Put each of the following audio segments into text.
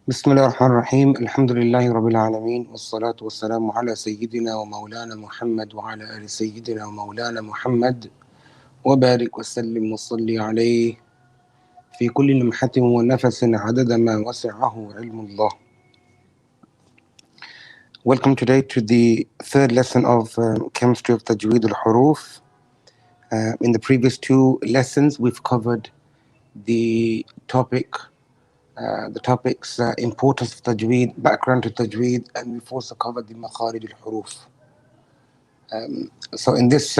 بسم الله الرحمن الرحيم الحمد لله رب العالمين والصلاة والسلام على سيدنا ومولانا محمد وعلى آل سيدنا ومولانا محمد وبارك وسلم وصلي عليه في كل لمحة ونفس عدد ما وسعه علم الله. Welcome today to the third lesson of chemistry of Tajwīd and Hurūf. In the previous two lessons we've covered the topics importance of Tajweed, background to Tajweed, and we've also covered the Makharij al-Hurūf. So in this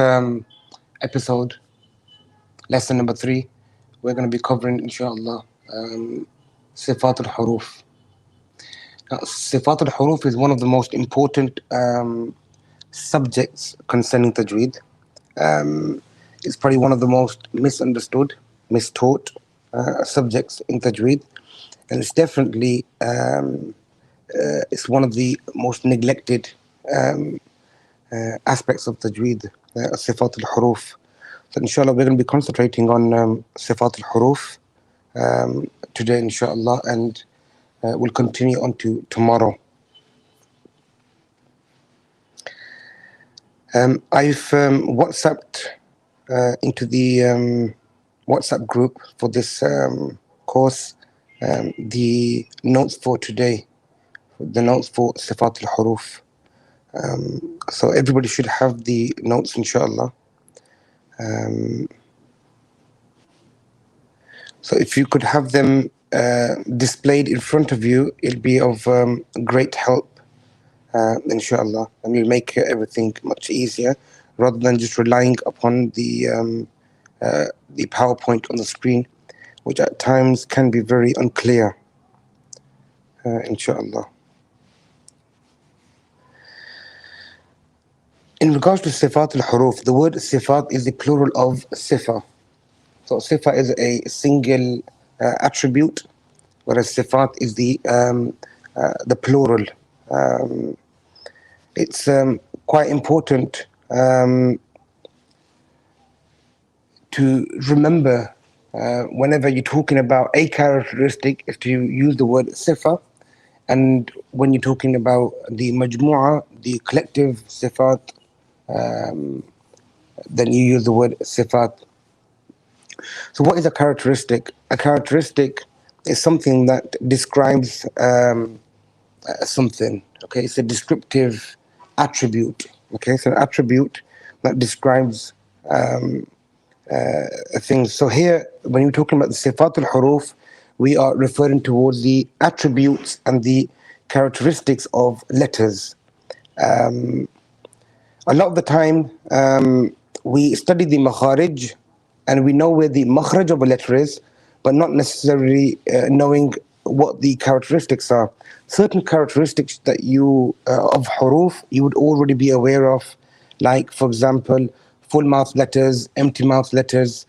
episode, lesson number 3, we're going to be covering, inshallah, Sifāt al-Hurūf. Now, Sifāt al-Hurūf is one of the most important subjects concerning Tajweed. It's probably one of the most misunderstood, mistaught subjects in Tajweed. And it's definitely it's one of the most neglected aspects of Tajweed, Sifāt al-Hurūf. So inshallah we're going to be concentrating on Sifāt al-Hurūf today, inshallah, and we'll continue on to tomorrow. I've WhatsApped into the WhatsApp group for this course the notes for today, the notes for Sifāt al-Hurūf. So everybody should have the notes, inshallah. So if you could have them displayed in front of you, it'll be of great help, inshallah, and it'll make everything much easier rather than just relying upon the PowerPoint on the screen, which at times can be very unclear, inshallah. In regards to Sifāt al-Hurūf, the word Sifāt is the plural of Sifa. So Sifa is a single attribute, whereas Sifāt is the plural. It's quite important to remember whenever you're talking about a characteristic is to use the word sifa, and when you're talking about the majmu'ah, the collective sifat, then you use the word sifat. So what is a characteristic? A characteristic is something that describes something. Okay, it's a descriptive attribute. Okay, it's an attribute that describes things. So here, when you're talking about the Sifāt al-Hurūf, we are referring towards the attributes and the characteristics of letters. A lot of the time, we study the makharij, and we know where the makhraj of a letter is, but not necessarily knowing what the characteristics are. Certain characteristics that you of huruf you would already be aware of, like, for example, full mouth letters, empty mouth letters.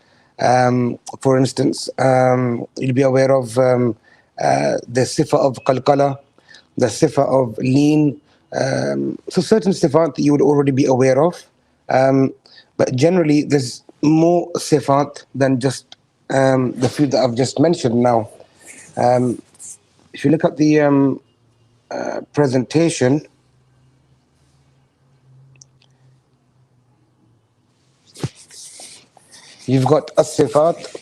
For instance, you'll be aware of the sifa of qalqala, the sifa of lean. So certain sifat that you would already be aware of. But generally, there's more sifat than just the few that I've just mentioned now. If you look at the presentation, you've got as-sifat,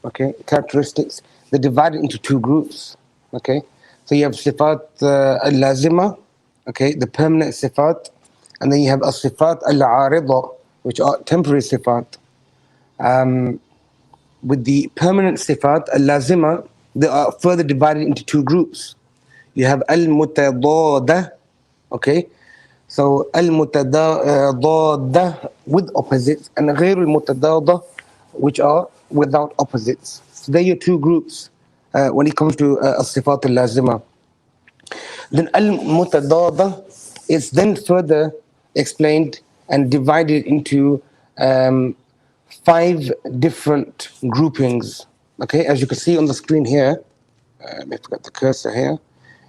okay, characteristics. They're divided into two groups, okay. So you have sifat al-lazima, okay, the permanent sifat, and then you have as-sifat al-arida, which are temporary sifat. With the permanent sifat al-lazima, they are further divided into two groups. You have al-mutadada, okay. So al-mutadada with opposites, and ghayr al-mutadada, which are without opposites. So they're your two groups when it comes to as-sifat al-lazima. Then al-mutadada is then further explained and divided into 5 different groupings. Okay, as you can see on the screen here, let me forget the cursor here.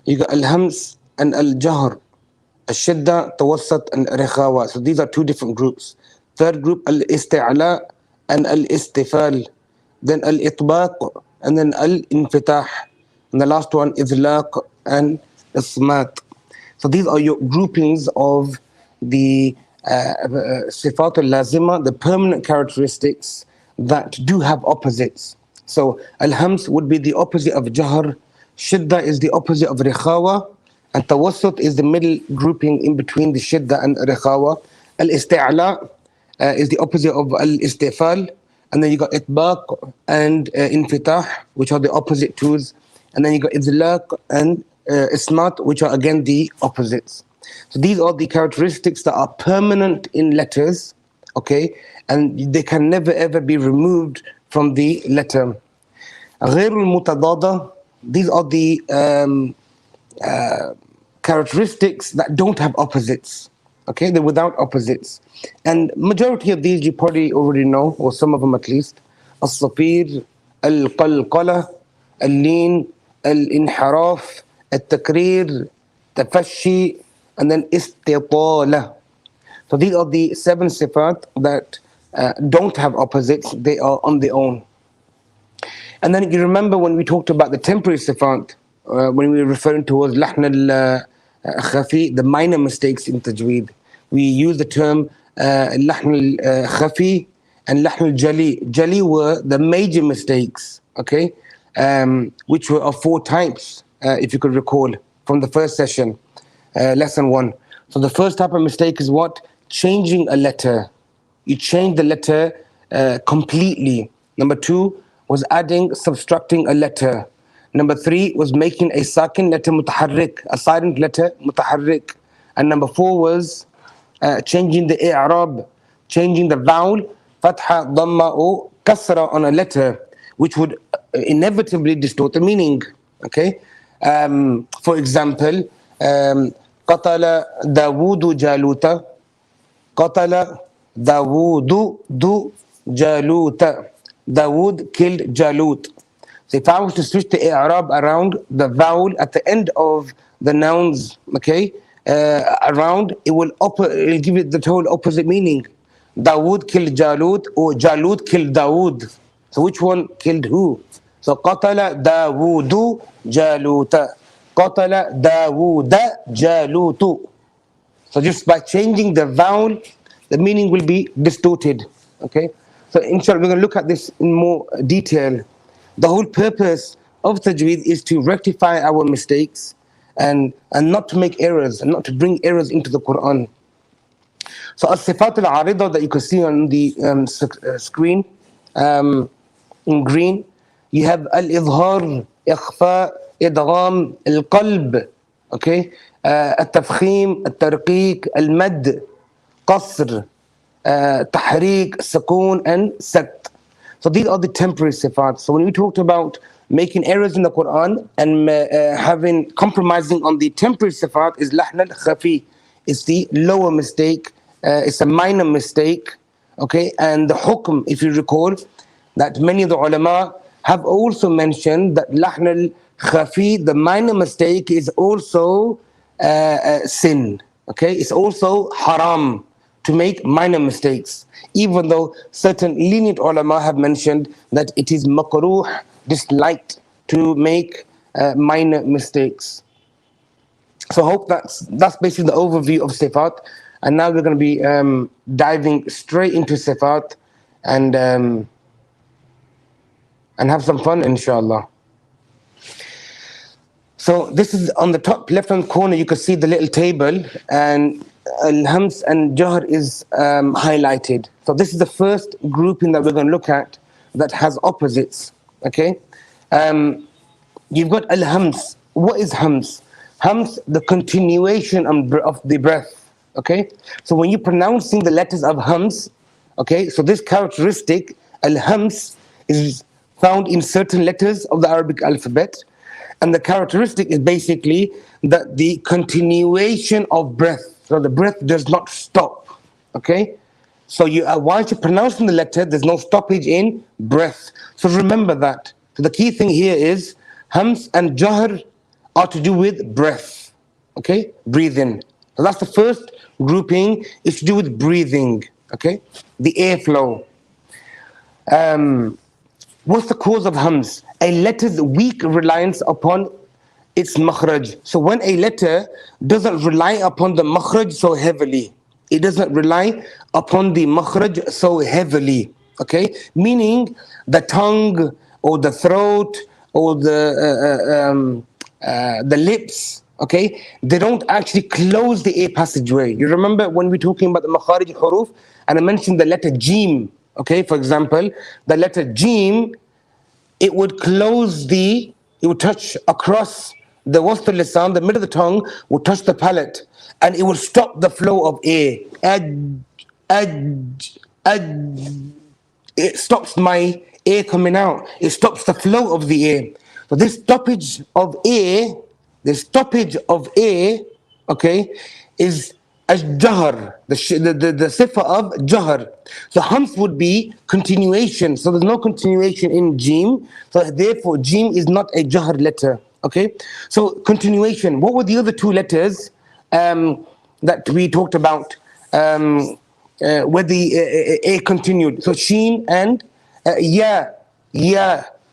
You got al-hams and al-jahr, al-shidda, tawassat, and rekhawa. So these are 2 different groups. Third group, al-isti'la and al-istifal. Then al-itbaq and then al-infitah. And the last one, idlaq and ismat. So these are your groupings of the Sifāt al-lazima, the permanent characteristics that do have opposites. So al-hams would be the opposite of jahr, shidda is the opposite of rikhawa, and tawassut is the middle grouping in between the shidda and rikhawa. Al-isti'la is the opposite of al-istifal, and then you got itbaq and infitah, which are the opposite twos, and then you got idlaq and ismat, which are again the opposites. So these are the characteristics that are permanent in letters, okay, and they can never ever be removed from the letter. غير المتضادة, these are the characteristics that don't have opposites, okay, they're without opposites. And majority of these you probably already know, or some of them at least. الصفير, القلقلة, اللين, الانحراف, التكرير, تفشي, and then istitala. So these are the 7 sifat that don't have opposites, they are on their own. And then you remember when we talked about the temporary sifat, when we were referring towards lahn al-khafi, the minor mistakes in tajweed, we use the term lahn al-khafi and lahn al-jali. Jali were the major mistakes, okay, which were of 4 types, if you could recall from the first session. Lesson 1. So the first type of mistake is what? Changing a letter. You change the letter completely. Number 2 was adding, subtracting a letter. Number 3 was making a sakin letter mutaharrik, a silent letter mutaharrik. And number 4 was changing the i'rab, changing the vowel, fatha, dhamma or kasra on a letter, which would inevitably distort the meaning. Okay. For example, قتل داوود جالوت, قتل داوود جالوت, Dawood killed Jalut. So if I was to switch the i'rab around, the vowel at the end of the nouns, okay, around, it will give it the total opposite meaning. Dawood killed Jalut, or Jalut killed Dawood. So which one killed who? So قتل داوود جالوت, قتل داوود جالوت. So just by changing the vowel, the meaning will be distorted. Okay. So inshallah, we're going to look at this in more detail. The whole purpose of tajweed is to rectify our mistakes and not to make errors, and not to bring errors into the Quran. So as-sifat al-arida that you can see on the screen in green, you have al-idhar, ikhfa, idgham, al-qalb, okay, al-tafkhim, al-tarqiq, al-mad, qasr, tahriq, sukoon, and sakt. So these are the temporary sifat. So when we talked about making errors in the Quran and compromising on the temporary sifat, is lahn al-khafi. It's the lower mistake. It's a minor mistake. Okay, and the hukm, if you recall, that many of the ulama have also mentioned that lahn al-khafi, the minor mistake, is also sin. Okay, it's also haram to make minor mistakes, even though certain lenient ulama have mentioned that it is makruh, disliked, to make minor mistakes. So I hope that's basically the overview of Sifāt. And now we're going to be diving straight into Sifāt and have some fun, inshallah. So this is on the top left-hand corner, you can see the little table, and al-hams and jahr is highlighted. So this is the first grouping that we're going to look at that has opposites. Okay, you've got al-hams. What is hams? Hams, the continuation of the breath. Okay, so when you're pronouncing the letters of hams, okay, so this characteristic, al-hams, is found in certain letters of the Arabic alphabet, and the characteristic is basically that the continuation of breath. So the breath does not stop. Okay, so while you're pronouncing the letter, there's no stoppage in breath. So remember that. So the key thing here is hams and jahr are to do with breath. Okay, breathing. So that's the first grouping, is to do with breathing. Okay, the airflow. What's the cause of hams? A letter's weak reliance upon its makhraj. So when a letter doesn't rely upon the makhraj so heavily, it doesn't rely upon the makhraj so heavily. Okay, meaning the tongue or the throat or the lips. Okay, they don't actually close the air passageway. You remember when we're talking about the makharij huruf, and I mentioned the letter jim. Okay, for example, the letter jim, it would it would touch across the wasf al-lisan, the middle of the tongue would touch the palate, and it would stop the flow of air. Aj, aj. It stops my air coming out. It stops the flow of the air. So this stoppage of air, okay, is as jahr, the sifa of jahr. So hams would be continuation. So there's no continuation in jim. So therefore, jim is not a jahr letter. Okay. So continuation. What were the other two letters that we talked about? Where the a continued. So sheen and ya.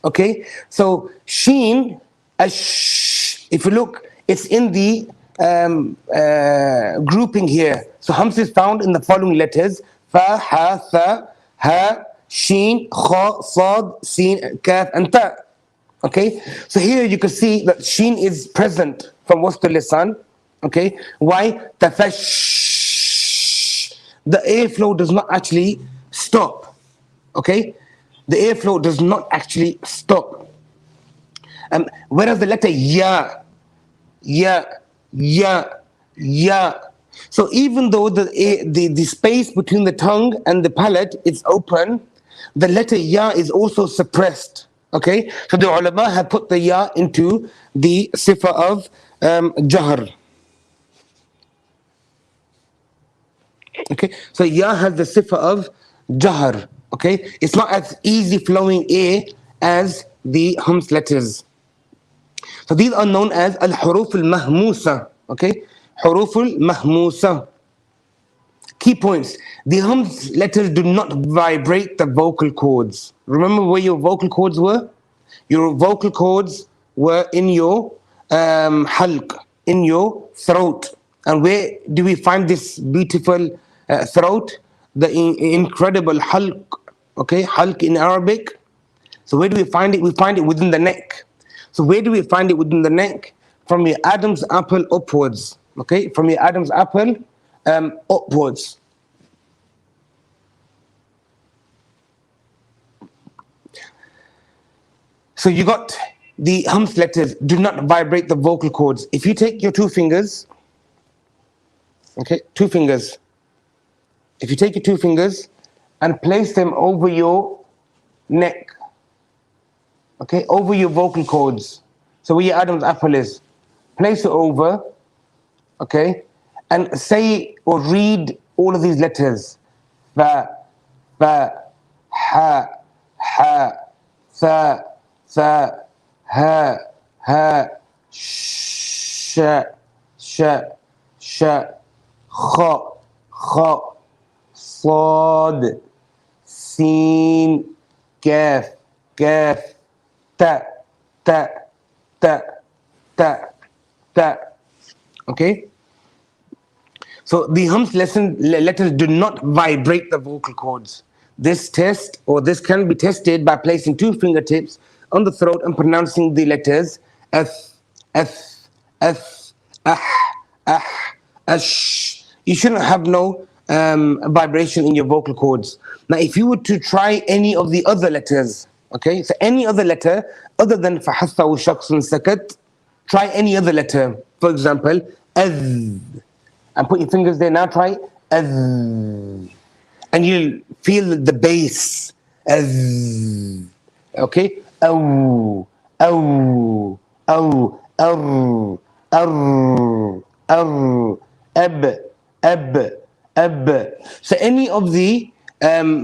Okay. So sheen, if you look, it's in the grouping here. So hams is found in the following letters: fa, ha, tha, ha, sheen, kha, sad, sin, kaf, and ta. Okay. So here you can see that sheen is present from wasf al-lisan. Okay. Why? Tafash. The airflow does not actually stop. Okay. The airflow does not actually stop. Whereas the letter ya. So even though the space between the tongue and the palate is open, the letter ya is also suppressed. Okay, so the ulama have put the ya into the sifa of jahr. Okay, so ya has the sifa of jahr. Okay, it's not as easy flowing air as the hams letters. So these are known as al-huruf al-mahmusa. Okay, huruf al-mahmusa. Key points: the hams letters do not vibrate the vocal cords. Remember where your vocal cords were? Your vocal cords were in your halq, in your throat. And where do we find this beautiful throat? The incredible halq. Okay, halq in Arabic. So where do we find it? We find it within the neck. So where do we find it within the neck? From your Adam's apple upwards. Okay, from your Adam's apple upwards. So you got the hams letters do not vibrate the vocal cords. If you take your two fingers, okay, two fingers. If you take your two fingers and place them over your neck, okay, over your vocal cords. So where your Adam's apple is, place it over, okay, and say or read all of these letters. Fa, ha, tha, ha, sh, kha, sad, sin, kaf, ta. Okay. So the hams letters do not vibrate the vocal cords. This test, or this can be tested by placing two fingertips on the throat and pronouncing the letters f, ash. You shouldn't have no vibration in your vocal cords. Now, if you were to try any of the other letters, okay, so any other letter other than فَحَثَّهُ شَخْصٌ سَكَتْ, try any other letter. For example, أذ, and put your fingers there. Now try أذ, and you'll feel the bass. أذ, okay, أو, أب. So any of the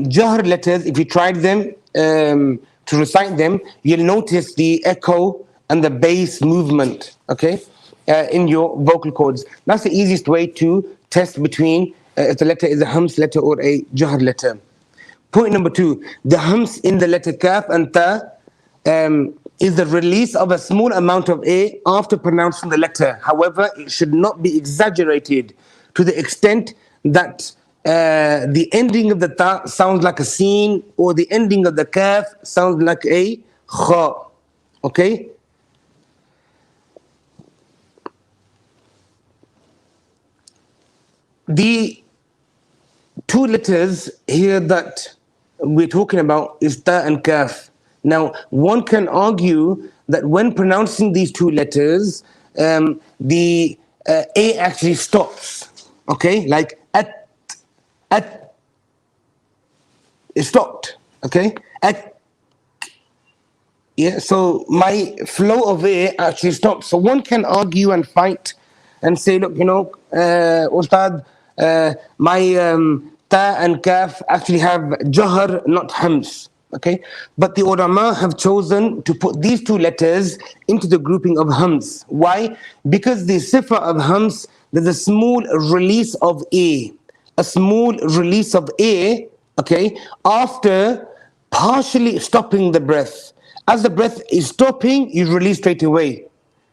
jahr letters, if you tried them to recite them, you'll notice the echo and the bass movement, okay, in your vocal cords. That's the easiest way to test between if the letter is a hams letter or a jahr letter. Point number 2, the hams in the letter kaf and ta is the release of a small amount of a after pronouncing the letter. However, it should not be exaggerated to the extent that the ending of the ta sounds like a sin, or the ending of the kaf sounds like a kha. Okay? The two letters here that we're talking about is ta and kaf. Now, one can argue that when pronouncing these two letters, the a actually stops. Okay, like at, it stopped. Okay, at, yeah. So my flow of a actually stopped. So one can argue and fight and say, look, Ustad, my ta and kaf actually have jahr, not hams. Okay, but the ulama have chosen to put these two letters into the grouping of hams. Why? Because the sifa of hams, there's a small release of a small release of a, okay, after partially stopping the breath. As the breath is stopping, you release straight away.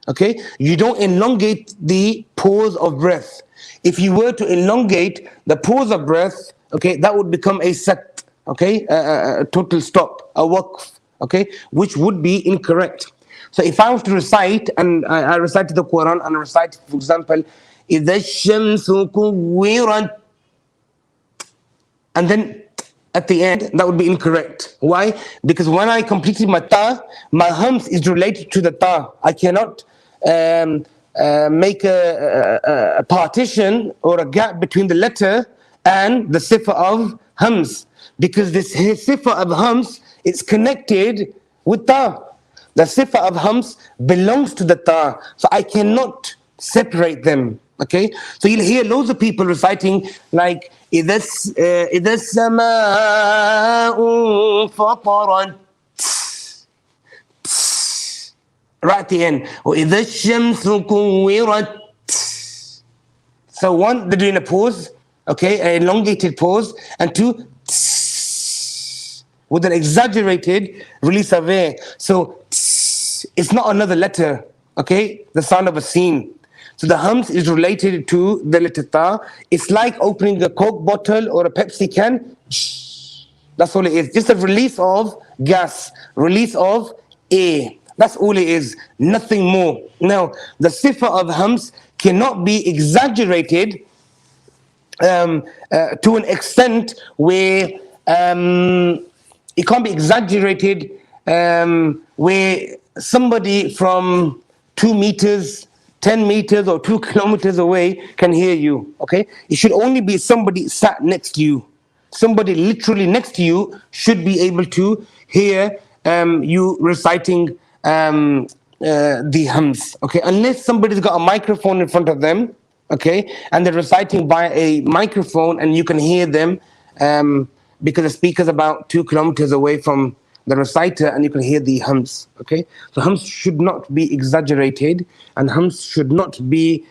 Okay, you don't elongate the pause of breath. If you were to elongate the pause of breath, okay, that would become a sat, okay, a total stop, a waqf, okay, which would be incorrect. So if I was to recite, and I recited the Quran, and I recite, for example, إِذَا الشَّمْسُ كُوِّرَتْ, and then at the end, that would be incorrect. Why? Because when I completed my ta, my hams is related to the ta. I cannot make a partition or a gap between the letter and the sifa of hams, because this sifa of hams is connected with ta. The sifa of hams belongs to the ta, so I cannot separate them. Okay, so you'll hear loads of people reciting like إِذَا السَّمَاءُ فَطَرَتْ, right at the end, وَإِذَا الشَّمْسُ كُوِّرَتْ. So one, they're doing a pause, okay, an elongated pause, and two, with an exaggerated release of air. So it's not another letter, okay, the sound of a scene. So the hams is related to the letter ta. It's like opening a Coke bottle or a Pepsi can. That's all it is. Just a release of gas, release of air. That's all it is, nothing more. Now, the sifa of hams cannot be exaggerated to an extent where it can't be exaggerated where somebody from 2 meters, 10 meters or 2 kilometers away can hear you, okay? It should only be somebody sat next to you. Somebody literally next to you should be able to hear you reciting the hams, okay? Unless somebody's got a microphone in front of them, okay, and they're reciting by a microphone and you can hear them because the speaker's about 2 kilometers away from the reciter and you can hear the hams, okay? So hams should not be exaggerated, and hams should not be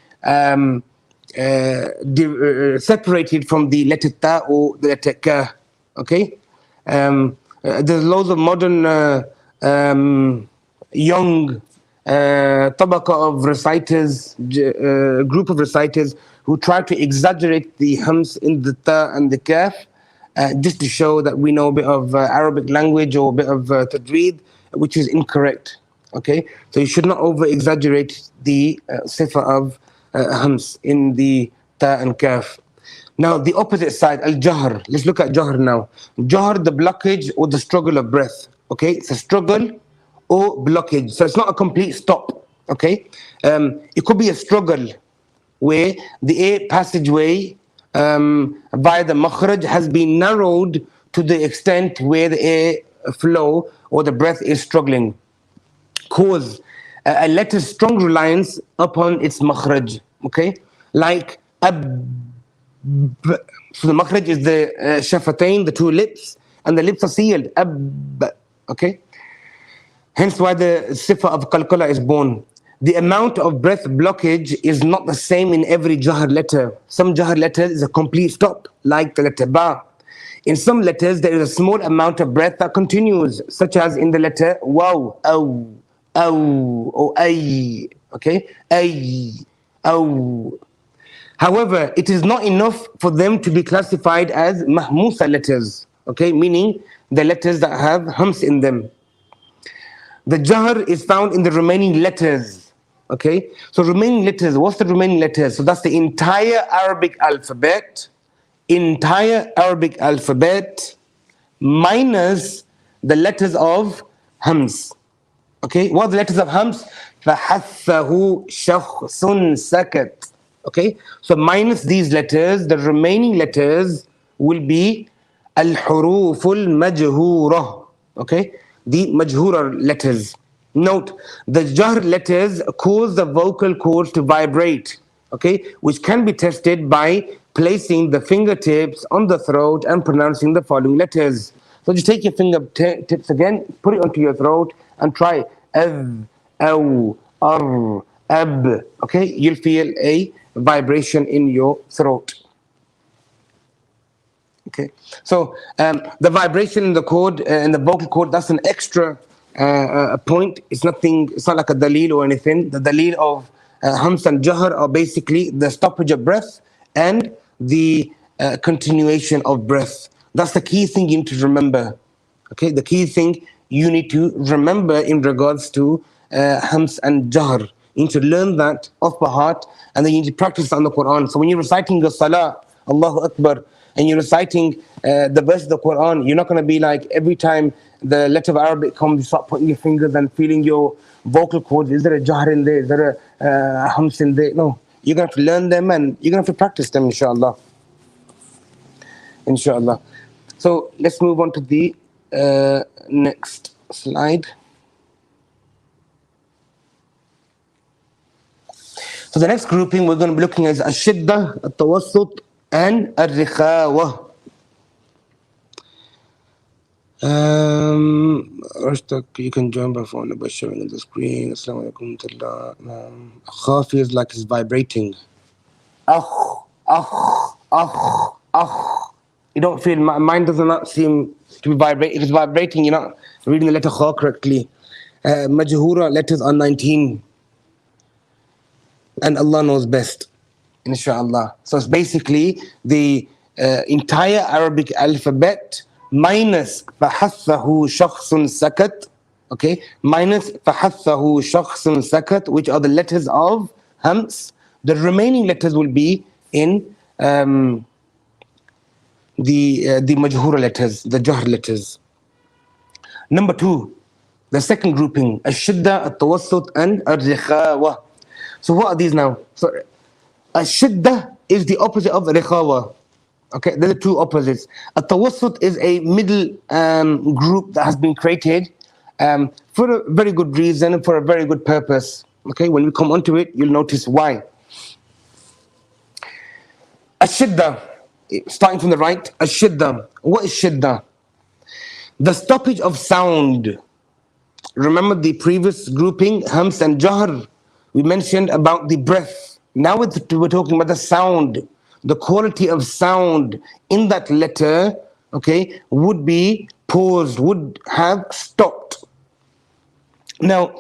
separated from the letter ta or the letter ka, okay? There's loads of modern young tabaqa of reciters, group of reciters who try to exaggerate the hams in the ta and the kaf, just to show that we know a bit of Arabic language or a bit of tajwid, which is incorrect. Okay, so you should not over exaggerate the sifa of hams in the ta and kaf. Now the opposite side, al-jahr. Let's look at jahr now. Jahr, the blockage or the struggle of breath. Okay, it's a struggle or blockage. So it's not a complete stop. Okay, it could be a struggle where the air passageway by the makhraj has been narrowed to the extent where the air flow or the breath is struggling. Cause a letter's strong reliance upon its makhraj. Okay, like ab. So the makhraj is the shafatain, the 2 lips, and the lips are sealed. Ab. Okay. Hence why the sifa of qalqala is born. the amount of breath blockage is not the same in every Jahar letter. Some Jahar letters is a complete stop, like the letter Ba. In some letters, there is a small amount of breath that continues, such as in the letter Waw, Aw, or Ay. Okay? Ay, Aw. However, it is not enough for them to be classified as Mahmusa letters. Okay? Meaning the letters that have hums in them. The Jahr is found in the remaining letters. Okay? So remaining letters, what's the remaining letters? So that's the entire Arabic alphabet. Entire Arabic alphabet minus the letters of hams. Okay, what are the letters of hams? فَحَثَّهُ شَخْصٌ سَكَتْ. Okay, so minus these letters, the remaining letters will be al-hurūf al-majhūrah. Okay, the majhūra letters. Note, the jahr letters cause the vocal cords to vibrate. Okay, which can be tested by placing the fingertips on the throat and pronouncing the following letters. So just take your fingertips again, put it onto your throat and try av, aw, ar, ab. Okay, you'll feel a vibration in your throat. Okay, so the vibration in the cord, in the vocal cord, that's an extra point. It's nothing. It's not like a dalil or anything. The dalil of hams and jahr are basically the stoppage of breath and the continuation of breath. That's the key thing you need to remember. Okay, the key thing you need to remember in regards to hams and jahr. You need to learn that off by heart, and then you need to practice on the Quran. So when you're reciting the salah, Allahu Akbar, and you're reciting the verse of the Quran, you're not going to be like every time the letter of Arabic comes, you start putting your fingers and feeling your vocal cords. Is there a jahr in there? Is there a hams in there? No. You're going to have to learn them and you're going to have to practice them, inshallah. Inshallah. So let's move on to the next slide. So the next grouping we're going to be looking at is Ash-Shiddah, At-Tawassut, and Ar-Rikhawah. Rashtak, you can join by phone by showing on the screen. Assalamu alaikum warahmatullah. Khaf feels like it's vibrating. You don't feel, mine does not seem to be vibrating. If it's vibrating, you're not reading the letter Kha correctly. Majhura letters are 19. And Allah knows best, inshallah. So it's basically the entire Arabic alphabet minus فَحَثَّهُ شَخْصٌ سَكَتْ. Okay, minus فَحَثَّهُ شَخْصٌ سَكَتْ, which are the letters of hams. The remaining letters will be in the majhura letters, the jahr letters. Number 2, the second grouping, Ash-Shiddah, At-Tawassut, and Ar-Rikhawah. So what are these now? So Ash-Shiddah is the opposite of Rikhawah. Okay, they're the two opposites. At-Tawassut is a middle group that has been created for a very good reason, for a very good purpose. Okay, when we come onto it, you'll notice why. Ash-Shiddah, starting from the right, Ash-Shiddah. What is Shiddah? The stoppage of sound. Remember the previous grouping, hams and jahr. We mentioned about the breath. Now we're talking about the sound. The quality of sound in that letter, okay, would be paused, would have stopped. Now,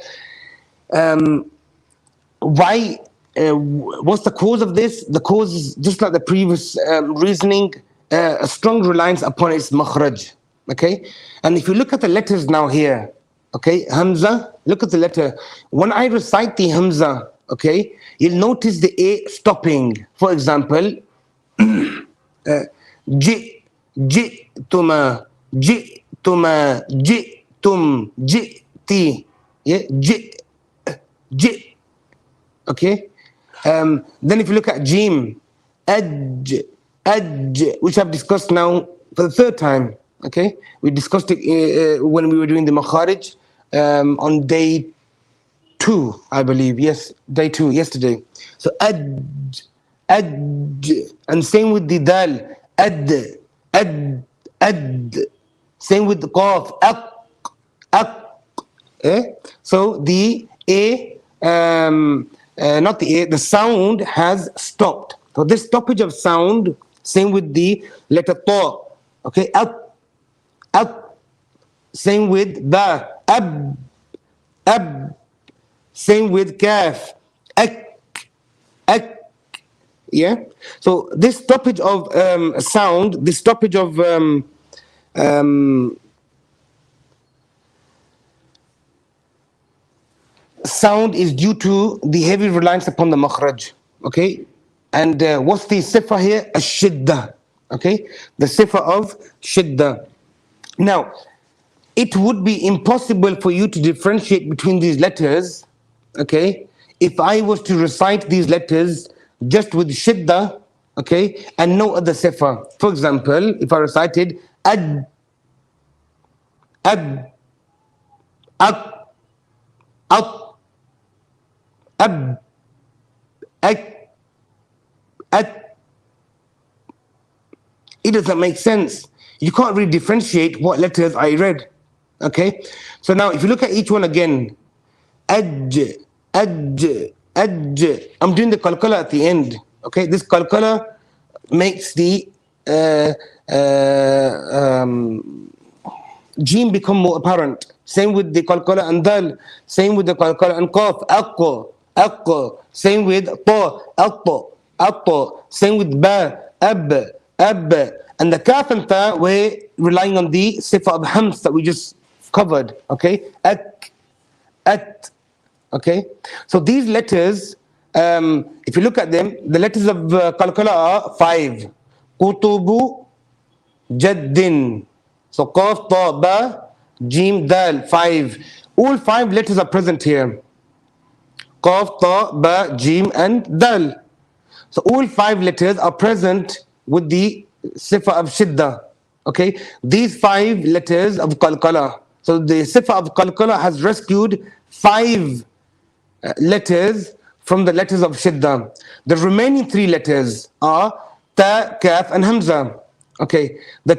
why? What's the cause of this? The cause is just like the previous reasoning, a strong reliance upon its makhraj. Okay, and if you look at the letters now here, okay, Hamza, look at the letter. When I recite the Hamza, okay, you'll notice the A stopping. For example, jituma, jitum, jiti, yeah, jit. Okay, then if you look at Jim, aj, which I've discussed now for the third time. Okay, we discussed it when we were doing the makharij on day 2, I believe. Yes, day 2, yesterday. So aj, and same with the dal, ad. Same with the qaf, aq. So the A not the A, the sound has stopped. So this stoppage of sound, same with the letter Ta. Okay, up. Same with Ba, ab. Same with Kaf, ak. Yeah. So this stoppage of sound, this stoppage of um, sound is due to the heavy reliance upon the makhraj. Okay. And what's the sifa here? Ash-shiddah. Okay. The sifa of shiddah. Now, it would be impossible for you to differentiate between these letters, okay, if I was to recite these letters just with shiddah, okay, and no other sifa. For example, if I recited ad, ab, ak, ab, ak, at, it doesn't make sense. You can't really differentiate what letters I read. Okay, so now if you look at each one again, aj, I'm doing the qalqala at the end. Okay, this qalqala makes the jim become more apparent. Same with the qalqala and dal. Same with the qalqala and qaf, aqqa. Same with ta, atta. Same with ba, ab. And the kaf and ta, we're relying on the sifa of hams that we just covered. Okay, at. Okay, so these letters, if you look at them, the letters of qalqala are 5. Kutubu jaddin. So qaf, ta, ba, jim, dal, 5. All 5 letters are present here. Qaf, ta, ba, jim, and dal. So all 5 letters are present with the sifa of shiddah. Okay, these 5 letters of qalqala. So the sifa of qalqala has rescued 5 letters from the letters of shiddah. The remaining 3 letters are ta, kaf, and hamza. Okay, the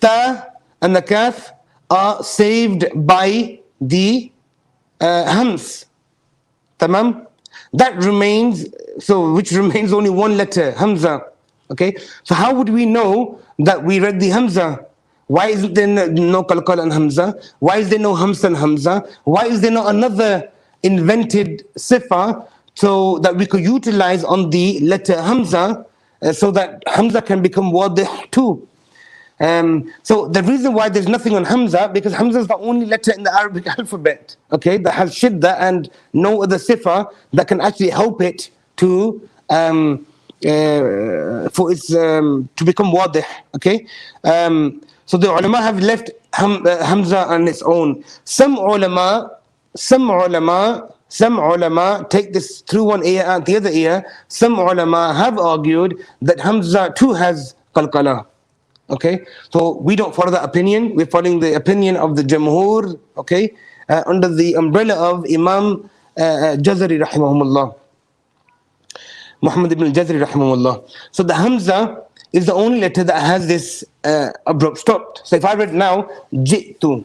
ta and the kaf are saved by the hams. Tamam? That remains, so which remains only 1 letter, hamza. Okay, so how would we know that we read the hamza? Why isn't there no qalqala and hamza? Why is there no hams and hamza? Why is there not another invented sifa so that we could utilize on the letter hamza so that hamza can become wadih too? So the reason why there's nothing on hamza, because hamza is the only letter in the Arabic alphabet, okay, that has shiddah and no other sifa that can actually help it to for its to become wadih. Okay, so the ulama have left hamza on its own. Some ulama take this through one ear and the other ear. Some ulama have argued that hamza too has qalqala. Okay, so we don't follow that opinion. We're following the opinion of the Jamhur, okay, under the umbrella of Imam Jazari rahimahumullah, Muhammad ibn Jazari rahimahullah. So the hamza is the only letter that has this abrupt stop. So if I read now, jitu,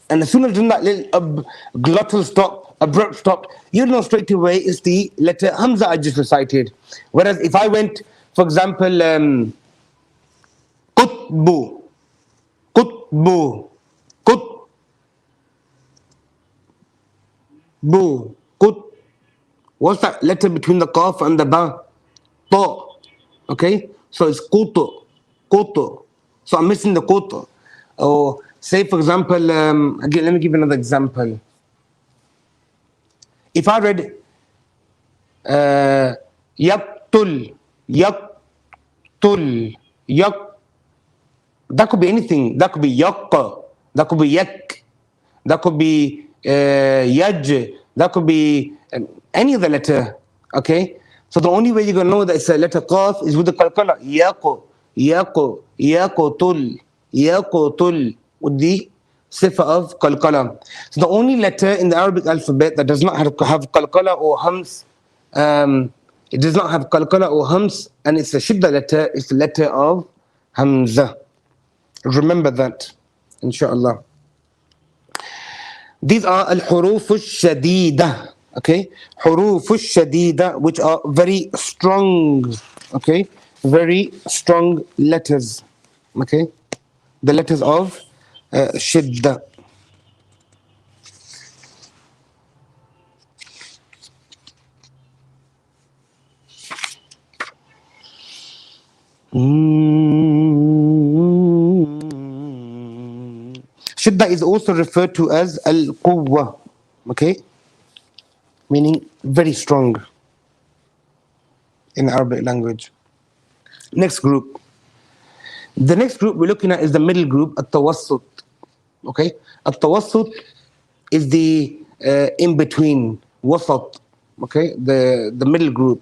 and as soon as you do that little glottal stop, abrupt stop, you know straight away it's the letter hamza I just recited. Whereas if I went, for example, qutbu, qut, what's that letter between the qaf and the ba? Ta. Okay, so it's qutu. So I'm missing the qutu. Or say, for example, again, let me give you another example. If I read yaqtul, that could be anything. That could be yaqqa, that could be yak, that could be yaj, that could be any other letter. Okay, so the only way you're going to know that it's a letter qaf is with the qalqala. Yaqtul, with the sifa of qalqala. So the only letter in the Arabic alphabet that does not have qalqala or hams, it does not have qalqala or hams, and it's a shiddah letter, it's the letter of hamza. Remember that, inshallah. These are al-huruf al-shadida. Okay, huruf al-shadida, which are very strong. Okay, very strong letters. Okay, the letters of shidda. Shidda is also referred to as al-quwwa. Okay, meaning very strong in Arabic language. Next group. The next group we're looking at is the middle group, at-tawassut. Okay, at-tawassut is the in-between, wasat. Okay, the middle group,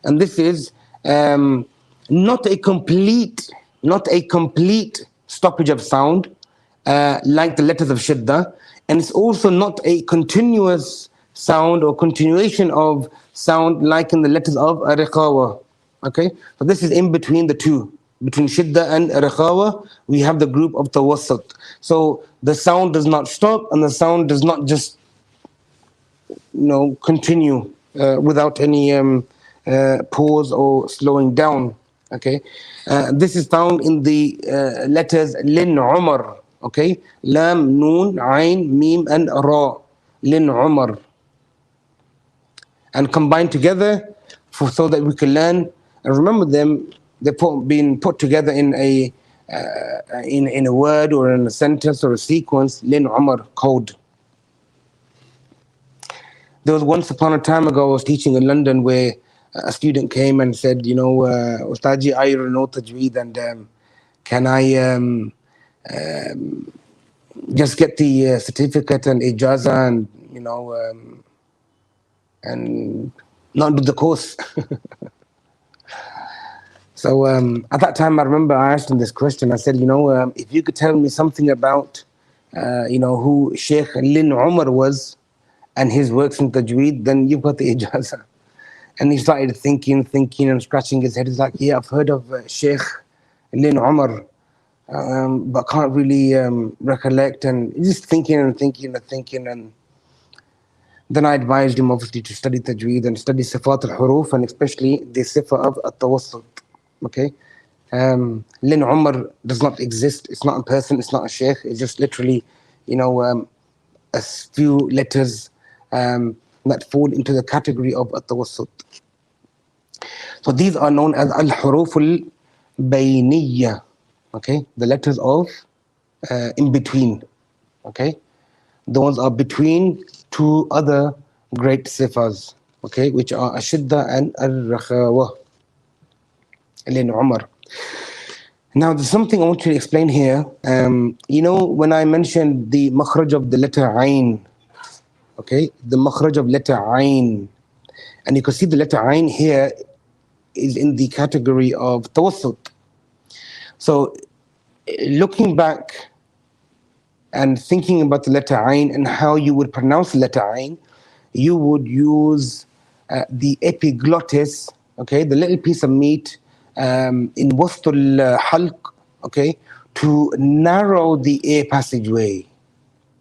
and this is not a complete stoppage of sound like the letters of shidda, and it's also not a continuous sound or continuation of sound like in the letters of riqawa. Okay, so this is in between the two. Between shidda and riqawa, we have the group of tawassut. So the sound does not stop and the sound does not just continue without any pause or slowing down. Okay, this is found in the letters lin umar. Okay, lam, noon, ain, mim, and ra. Lin umar, and combined together so that we can learn and remember them. They're being put together in a word or in a sentence or a sequence. Lin umar, code. There was once upon a time ago I was teaching in London where a student came and said, Ustaji, I know Tajwīd, and can I just get the certificate and ijaza and not do the course. So at that time I remember I asked him this question. I said, if you could tell me something about who Sheikh Lin Umar was and his works in Tajweed, then you've got the ijaza. And he started thinking and scratching his head. He's like, yeah, I've heard of Sheikh Lin Umar, but can't really recollect. And he's just thinking. And then I advised him, obviously, to study Tajweed and study Sifāt al-Hurūf, and especially the Sifa of at-Tawassut. Okay? Lin Umar does not exist. It's not a person. It's not a sheikh. It's just literally, a few letters that fall into the category of at-tawassut. So these are known as al-huruf al-bayniyya. Okay, the letters of in between. Okay, the ones are between two other great sifas. Okay, which are ashidda and al-rakhawa. Lin Umar. Now, there's something I want you to explain here. When I mentioned the makhraj of the letter Ain, okay, the makhraj of letter Ain, and you can see the letter Ain here is in the category of tawassut. So, looking back and thinking about the letter Ain and how you would pronounce the letter Ain, you would use the epiglottis, okay, the little piece of meat in wastul halq, okay, to narrow the air passageway.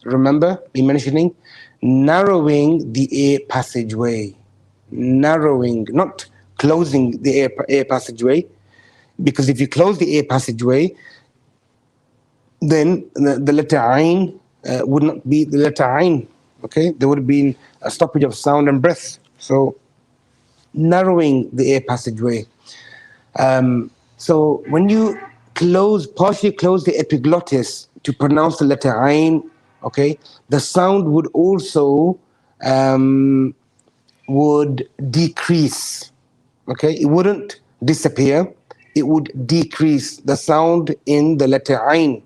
Remember me mentioning narrowing the air passageway. Narrowing, not closing the air passageway, because if you close the air passageway, then the letter Ain would not be the letter Ain. Okay, there would have been a stoppage of sound and breath. So narrowing the air passageway. So when you partially close the epiglottis to pronounce the letter Ain, okay, the sound would also would decrease. Okay, it wouldn't disappear. It would decrease the sound in the letter Ain.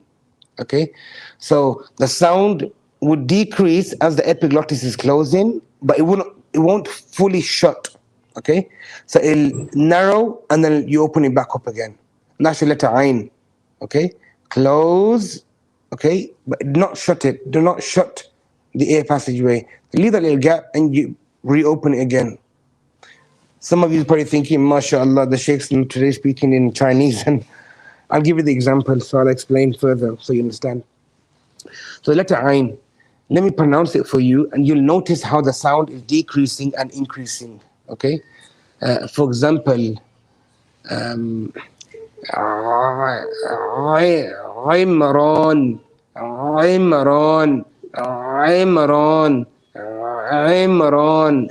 Okay, so the sound would decrease as the epiglottis is closing, but it won't fully shut. Okay, so it'll narrow and then you open it back up again. And that's your letter Ain. Okay, close. Okay, but do not shut it. Do not shut the air passageway. Leave that little gap and you reopen it again. Some of you are probably thinking, MashaAllah, the sheikhs today speaking in Chinese, and I'll give you the example, so I'll explain further so you understand. So the letter Ain, Let me pronounce it for you, and you'll notice how the sound is decreasing and increasing. Okay? For example, عمران عمران عمران عمران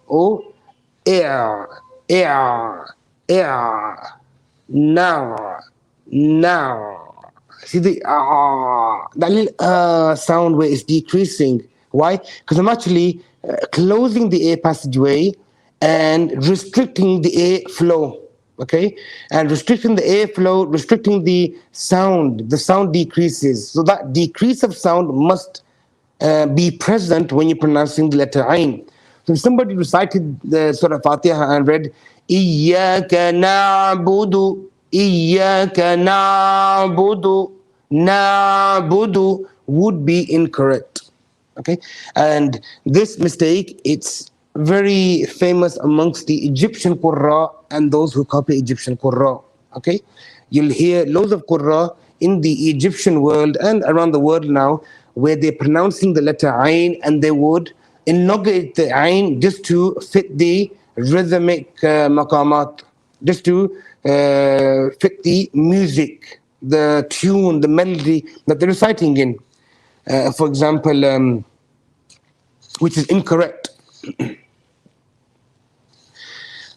or إع إع now now. See the that little sound where it's decreasing. Why? Because I'm actually closing the air passageway and restricting the air flow. Okay, and restricting the airflow, restricting the sound. The sound decreases. So that decrease of sound must be present when you're pronouncing the letter Ain. So if somebody recited the Surah Fatiha and read Iyyaka na'budu, Iyyaka na'budu, na'budu would be incorrect. Okay, and this mistake, it's very famous amongst the Egyptian Qurra and those who copy Egyptian Qurra. Okay, you'll hear loads of Qurra in the Egyptian world and around the world now where they're pronouncing the letter Ain and they would elongate the Ain just to fit the rhythmic maqamat, just to fit the music, the tune, the melody that they're reciting in. For example, which is incorrect.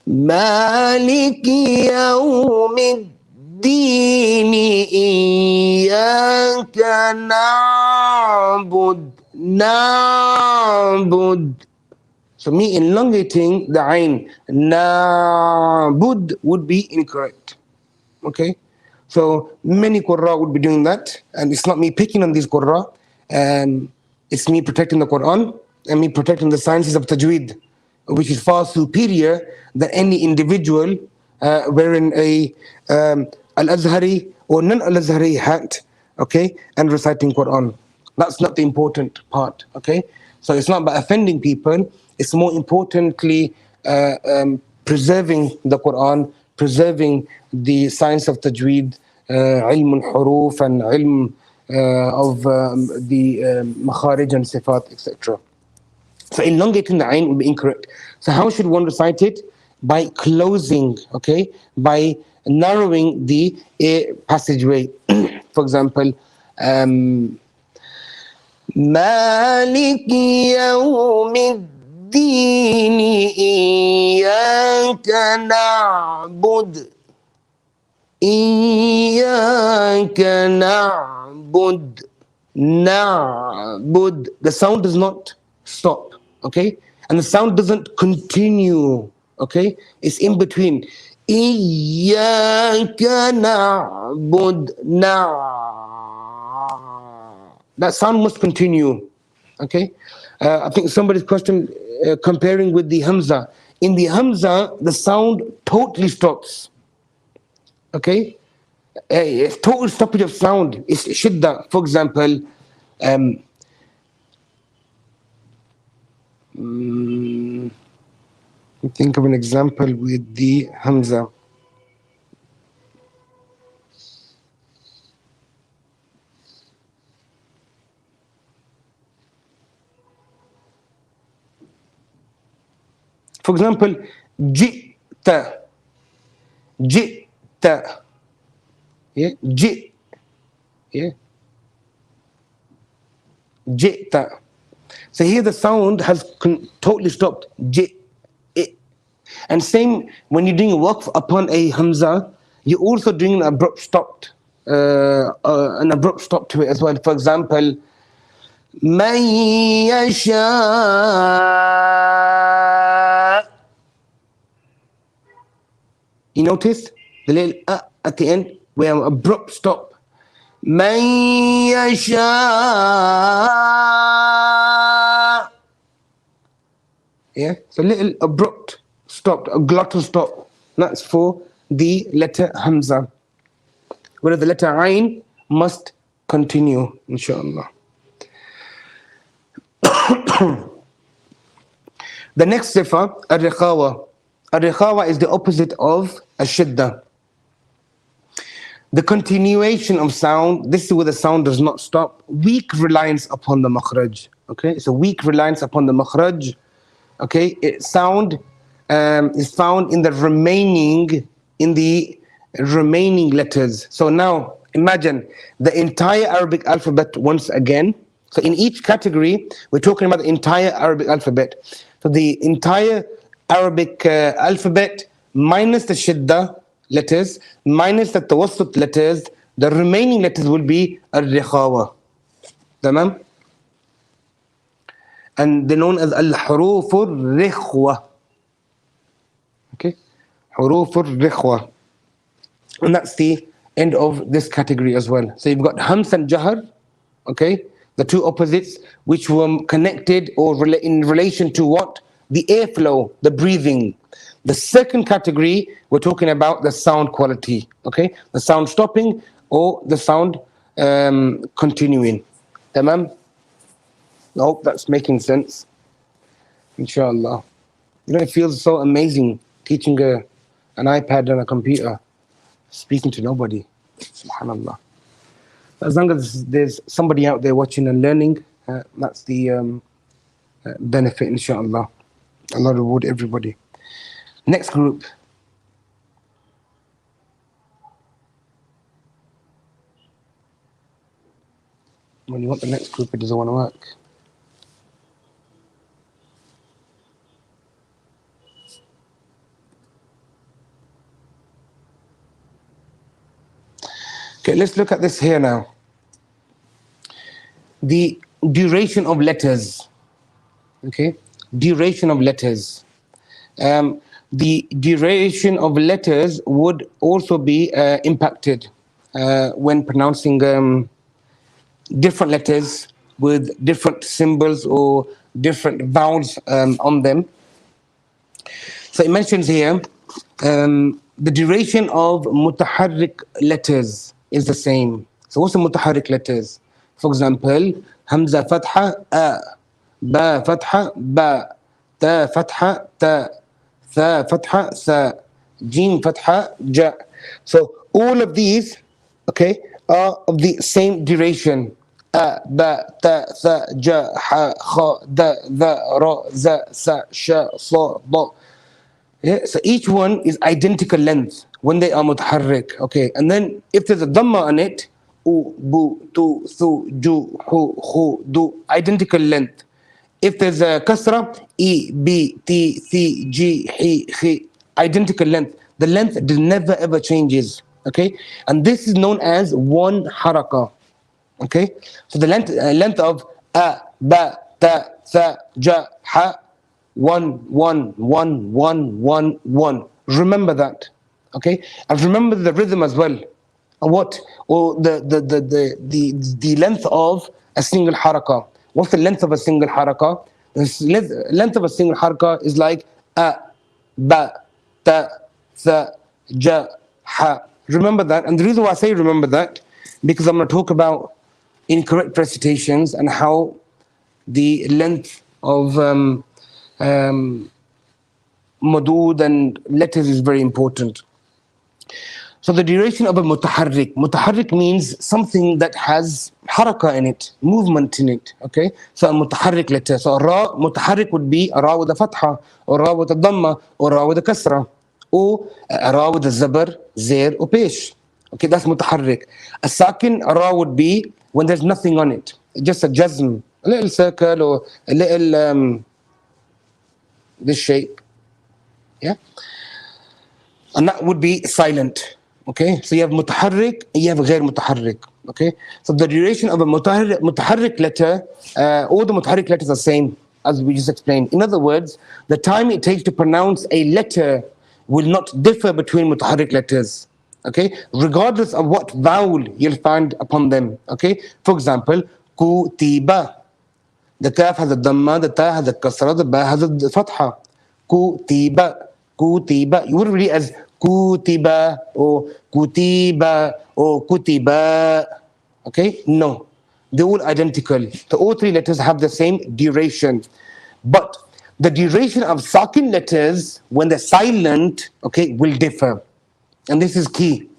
مالك يوم الدين إياك نعبد. So me elongating the Ain, na'bud would be incorrect. Okay? So many Qurra would be doing that, and it's not me picking on these Qurra, it's me protecting the Quran and me protecting the sciences of Tajweed, which is far superior than any individual wearing a Al-Azhari or non-Al-Azhari hat, okay, and reciting Quran. That's not the important part, okay? So it's not about offending people, it's more importantly preserving the Quran, preserving the science of Tajweed, ilm al-huruf and ilm of the makharij and sifat, etc. So elongating the Ain would be incorrect. So how should one recite it? By closing, okay? By narrowing the air passageway. For example, مالك يوم الدين إياك نعبد إياك نعبد نعبد. The sound does not stop, okay? And the sound doesn't continue, okay? It's in between. إياك نعبد That sound must continue, okay? I think somebody's question comparing with the Hamza. In the Hamza, the sound totally stops, okay? It's total stoppage of sound. It's shidda. For example, think of an example with the Hamza. For example, jita. Jita. Yeah, jit. Yeah. Jita. So here the sound has totally stopped. Jit. It. And same when you're doing work upon a Hamza, you're also doing an abrupt stop to it as well. For example, من يشاء. You notice the little at the end where an abrupt stop. من يشاء. Yeah, so a little abrupt stop, a glottal stop. That's for the letter Hamza. Whereas the letter Ain must continue, inshallah. The next sifa, al-riqawa. Al-riqawa is the opposite of al-shidda. The continuation of sound, this is where the sound does not stop. Weak reliance upon the makhraj. Okay, so weak reliance upon the makhraj. Okay, sound is found in the remaining letters. So now imagine the entire Arabic alphabet once again. So in each category, we're talking about the entire Arabic alphabet. So the entire Arabic alphabet minus the shidda letters, minus the tawassut letters, the remaining letters will be al-rikhawa. Tamam? And they're known as al-hurūf al-rikhwa. Okay? Hurūf al-rikhwa. And that's the end of this category as well. So you've got hams and jahar, okay? The two opposites, which were connected or in relation to what? The airflow, the breathing. The second category, we're talking about the sound quality, okay? The sound stopping or the sound continuing. Tamam? I hope that's making sense. Inshallah. You know, it feels so amazing teaching an iPad and a computer, speaking to nobody. Subhanallah. As long as there's somebody out there watching and learning, that's the benefit, inshallah. Allah reward everybody. Next group. When you want the next group, it doesn't want to work. Okay, let's look at this here now. The duration of letters. Okay, duration of letters. The duration of letters would also be impacted when pronouncing different letters with different symbols or different vowels on them. So it mentions here the duration of mutaharrik letters is the same. So what's the mutaharrik letters? For example, hamza fatha a, ba fatha ba, ta fatha ta, tha fatha sa, jim fatha ja. So all of these, okay, are of the same duration. A, ba, ta, tha, ja, ha, kha, da, dha, ra, za, sa, sha, sa, da. Yeah, so each one is identical length when they are mutaharrik. Okay, and then if there's a dhamma on it, u, bu, tu, thu, ju, hu, khu, du, identical length. If there's a kasra, e, b, ti, thi, ji, hi, khi, identical length. The length never ever changes. Okay, and this is known as one haraka. Okay, so the length of a, ba, ta, tha, ja, ha. 1, 1, 1, 1, 1, 1. Remember that, okay? And remember the rhythm as well. What? Or the length of a single haraka. What's the length of a single haraka? The length of a single haraka is like a, ba, ta, tha, ja, ha. Remember that. And the reason why I say remember that, because I'm going to talk about incorrect recitations and how the length of madud and letters is very important. So the duration of a mutaharrik. Mutaharrik means something that has haraka in it, movement in it. Okay, so a mutaharrik letter. So a ra mutaharrik would be a ra with a fatha, or ra with a dhamma, or ra with a kasra, or a ra with a zabar, zair, or pesh. Okay, that's mutaharrik. A sakin, a ra would be when there's nothing on it, just a jazm, a little circle or a little this shape, yeah, and that would be silent. Okay, so you have mutaharrik, you have ghair mutaharrik. Okay, so the duration of a mutaharrik letter, all the mutaharrik letters are same as we just explained. In other words, the time it takes to pronounce a letter will not differ between mutaharrik letters. Okay, regardless of what vowel you'll find upon them. Okay, for example, kutiba. The kaf has a dhamma, the ta has a kasra, the ba has a fatha. Kutiba, kutiba. You wouldn't read it as kutiba or kutiba or kutiba. Okay? No. They're all identical. So all three letters have the same duration. But the duration of sakin letters, when they're silent, okay, will differ. And this is key.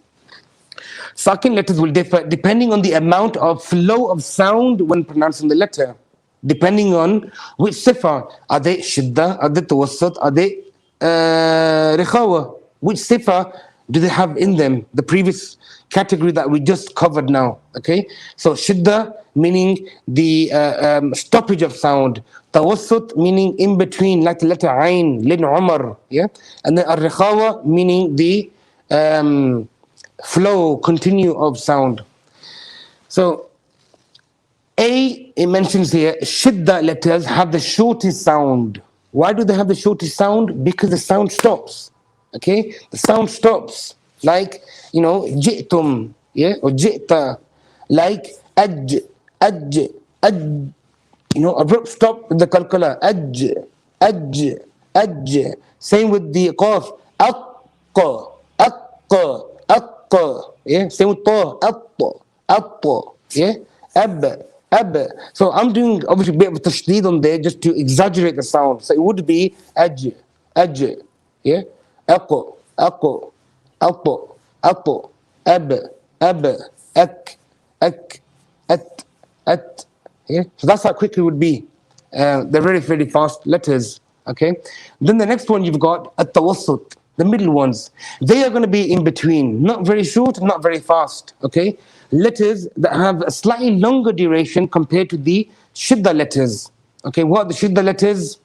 Sakin letters will differ depending on the amount of flow of sound when pronouncing the letter. Depending on which sifa. Are they shidda? Are they tawassut? Are they rikhawa? Which sifa do they have in them? The previous category that we just covered now. Okay, so shidda meaning the stoppage of sound. Tawassut meaning in between, like the letter ayn, lin umar. Yeah, and then ar-rikhawa meaning the flow, continue of sound. So A, it mentions here, shidda letters have the shortest sound. Why do they have the shortest sound? Because the sound stops. Okay, the sound stops. Like, ji'tum, yeah, or ji'ta. Like aj, aj. Abrupt stop with the kalkala. Aj. Same with the qaf. Aqqa. Yeah, same with ta. Atta. Yeah, ab. So I'm doing obviously a bit of a tashdeed on there just to exaggerate the sound. So it would be aj. Yeah, aqqa. Atta. Ab. Ak. At. Yeah, so that's how quick it would be. They're very, very fast letters. Okay, then the next one you've got at-tawassut, the middle ones. They are going to be in between, not very short, not very fast. Okay, letters that have a slightly longer duration compared to the shidda letters. Okay, what are the shidda letters?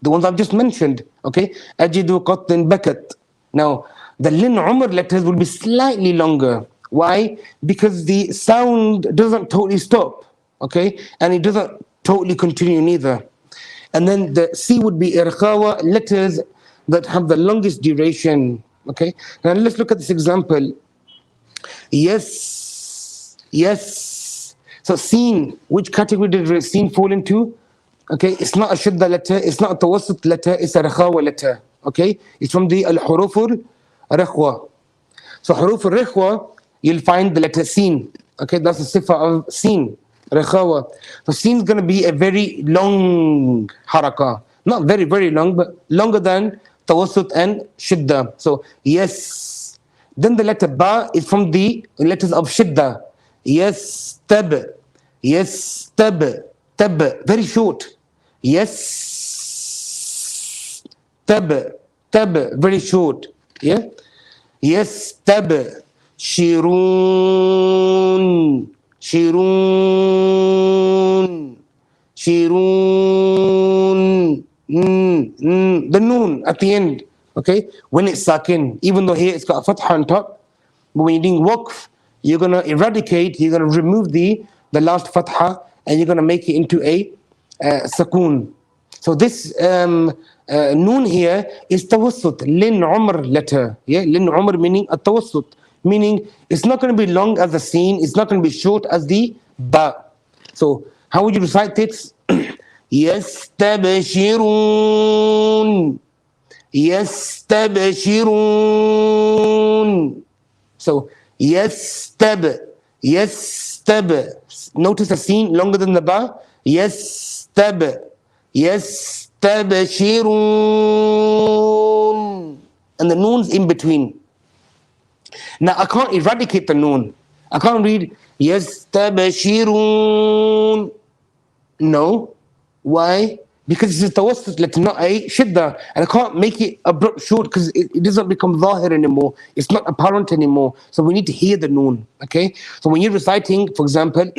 The ones I've just mentioned. Okay, ajidu qatin bakat. Now the lin umar letters will be slightly longer. Why? Because the sound doesn't totally stop. Okay, and it doesn't totally continue neither. And then the C would be irkhawa, letters that have the longest duration. Okay, now let's look at this example. Yes. So seen, which category did seen fall into? Okay, it's not a shidda letter, it's not a tawassut letter, it's a rakhawa letter. Okay, it's from the al-hurūf al-rikhwa. So hurūf al-rikhwa, you'll find the letter seen. Okay, that's the sifa of seen. Rakhawa. So seen is going to be a very long haraka. Not very, very long, but longer than tawassut and shidda. So yes. Then the letter ba is from the letters of shidda. Yes, tab. Very short. Yes, tab. Very short. Yeah. Yes, tab. Shirun. The noon at the end, okay, when it's sakin, even though here it's got a fatha on top, but when you're doing waqf, you're going to remove the last fatha and you're going to make it into a sakoon. So this noon here is tawassut, lin umr letter. Yeah, lin umr meaning a tawassut, meaning it's not going to be long as the seen, it's not going to be short as the ba. So how would you recite it? Yastabshirun. So yastab. Notice the seen longer than the ba. Yastabshirun. And the noon's in between. Now I can't eradicate the noon. I can't read yastabshirun. No. Why? Because it's a tawassut letter, not a shidda. And I can't make it abrupt short because it doesn't become zahir anymore. It's not apparent anymore. So we need to hear the noon. Okay? So when you're reciting, for example,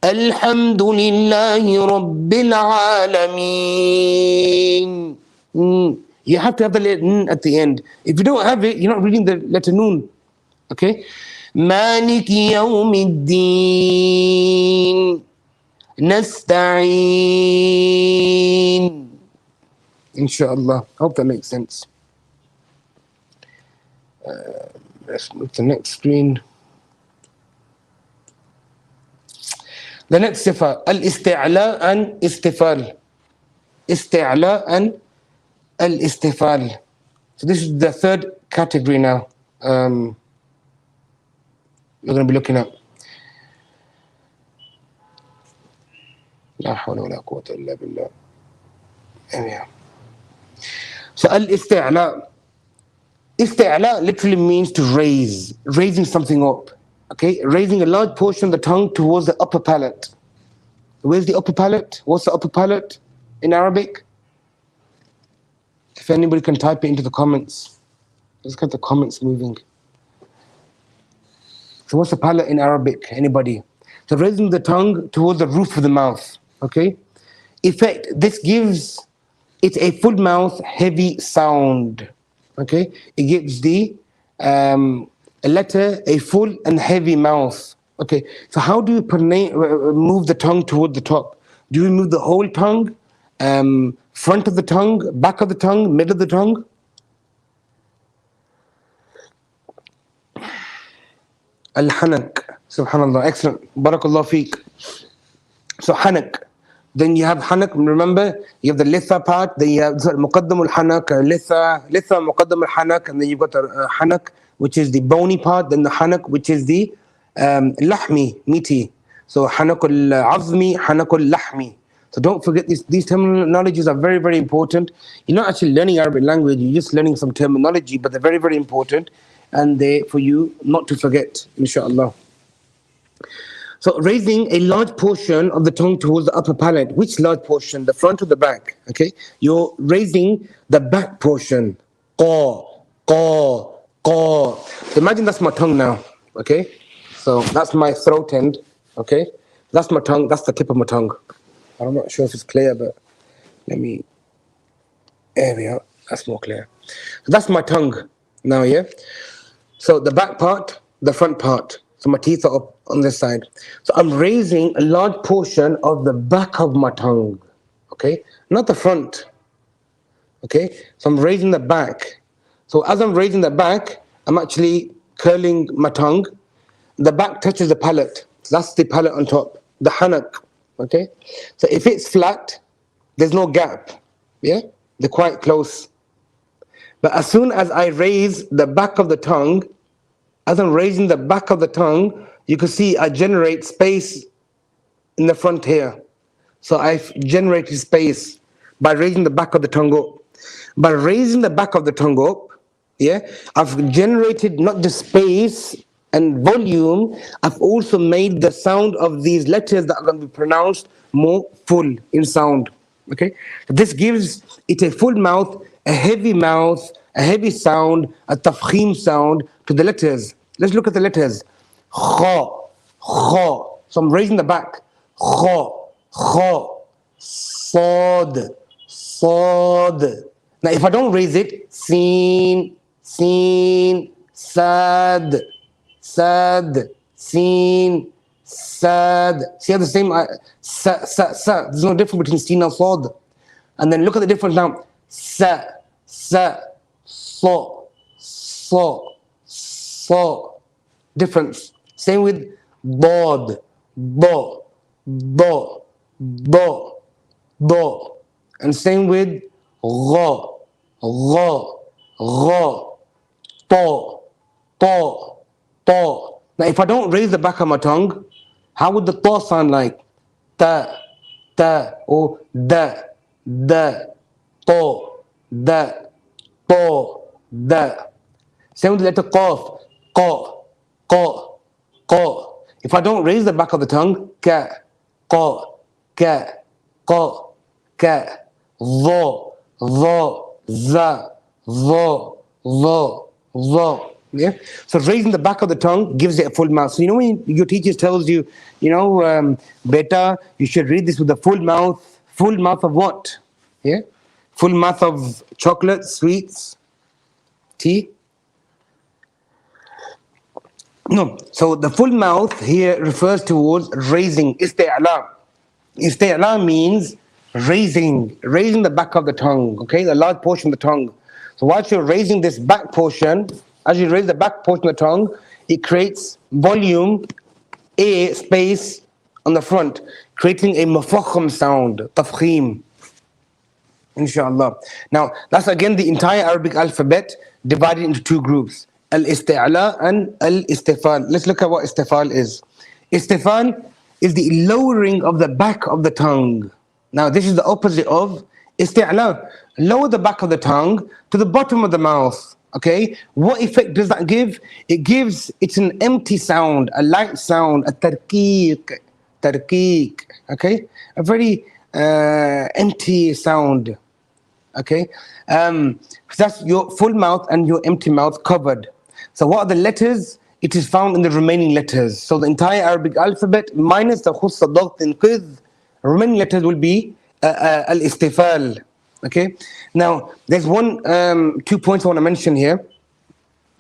Alhamdulillahi Rabbil Alameen. You have to have the letter n at the end. If you don't have it, you're not reading the letter noon. Okay? Maliki Yawmiddin. Nasta'een. Inshallah. Hope that makes sense. Let's move to the next screen. The next sifa, al-isti'la and istifal. Isti'la and al-istifal. So this is the third category now. We're going to be looking at. لا حول ولا قوة إلا بالله. So al-isti'la. Isti'la literally means to raise, raising something up. Okay, raising a large portion of the tongue towards the upper palate. Where's the upper palate? What's the upper palate in Arabic? If anybody can type it into the comments. Let's get the comments moving. So what's the palate in Arabic? Anybody? So raising the tongue towards the roof of the mouth. Okay? Effect. This gives it a full mouth, heavy sound. Okay? It gives the letter a full and heavy mouth. Okay? So how do you move the tongue toward the top? Do you move the whole tongue? Front of the tongue, back of the tongue, middle of the tongue? Al-Hanak. Subhanallah. Excellent. Barakallah feek. So Hanak. Then you have Hanak. Remember, you have the Litha part. Then you have Muqaddam al-Hanak, Litha, Muqaddam al-Hanak. And then you've got the Hanak, which is the bony part. Then the Hanak, which is the Lahmi, meaty. So Hanak al-Azmi, Hanak al-Lahmi. So don't forget these terminologies are very, very important. You're not actually learning Arabic language, you're just learning some terminology, but they're very, very important. And they're for you not to forget, inshallah. So raising a large portion of the tongue towards the upper palate. Which large portion? The front or the back? Okay, you're raising the back portion. Qaw, qaw, qaw. So imagine that's my tongue now. Okay, so that's my throat end. Okay, that's my tongue. That's the tip of my tongue. I'm not sure if it's clear, but let me. There we are. That's more clear. So that's my tongue now. Yeah. So the back part, the front part. So my teeth are up on this side. So I'm raising a large portion of the back of my tongue. Okay, not the front. Okay, so I'm raising the back. So as I'm raising the back, I'm actually curling my tongue. The back touches the palate. So that's the palate on top. The hanak. Okay, so if it's flat, there's no gap. Yeah, they're quite close. But as soon as I raise the back of the tongue, as I'm raising the back of the tongue, you can see I generate space in the front here. So I've generated space by raising the back of the tongue up. By raising the back of the tongue up, yeah, I've generated not just space and volume, I've also made the sound of these letters that are going to be pronounced more full in sound. Okay, this gives it a full mouth, a heavy sound, a tafkhim sound to the letters. Let's look at the letters. Kha, kha. So I'm raising the back. Kha, kha. Sad, sad. Now if I don't raise it, sin, sin, sad, sad, sin, sad. See how the same, sa, sa, sa. There's no difference between sin and sad. And then look at the difference now. Sa, sa, so, so, so. Difference. Same with bod, bo, bo, bo, bo. And same with gha, gha, gha, to, to, to. Now if I don't raise the back of my tongue, how would the to sound like? Ta, ta, or da, da, to, da, to, da. Same with the letter qaf, qa, qa, qa. If I don't raise the back of the tongue, ka, qa, ka, qa, ka, dha, dha, za, dha, dha, dha. Yeah. So raising the back of the tongue gives it a full mouth. So you know when your teacher tells you, beta, you should read this with a full mouth. Full mouth of what? Yeah. Full mouth of chocolate, sweets, tea. No. So the full mouth here refers towards raising. Isti'la. Isti'la means raising the back of the tongue. Okay, the large portion of the tongue. So whilst you're raising this back portion, as you raise the back portion of the tongue, it creates volume, a space on the front, creating a mufakham sound, tafkhim. Inshallah. Now, that's again the entire Arabic alphabet divided into two groups, al-isti'la and al-istifal. Let's look at what istifal is. Istifal is the lowering of the back of the tongue. Now, this is the opposite of isti'la. Lower the back of the tongue to the bottom of the mouth. Okay, what effect does that give? It's an empty sound, a light sound, a tarqiq, okay, a very empty sound. Okay, that's your full mouth and your empty mouth covered. So what are the letters? It is found in the remaining letters. So the entire Arabic alphabet minus the khussa, ضغط, qidh, remaining letters will be al-istifal. Okay, now there's 2 points I want to mention here.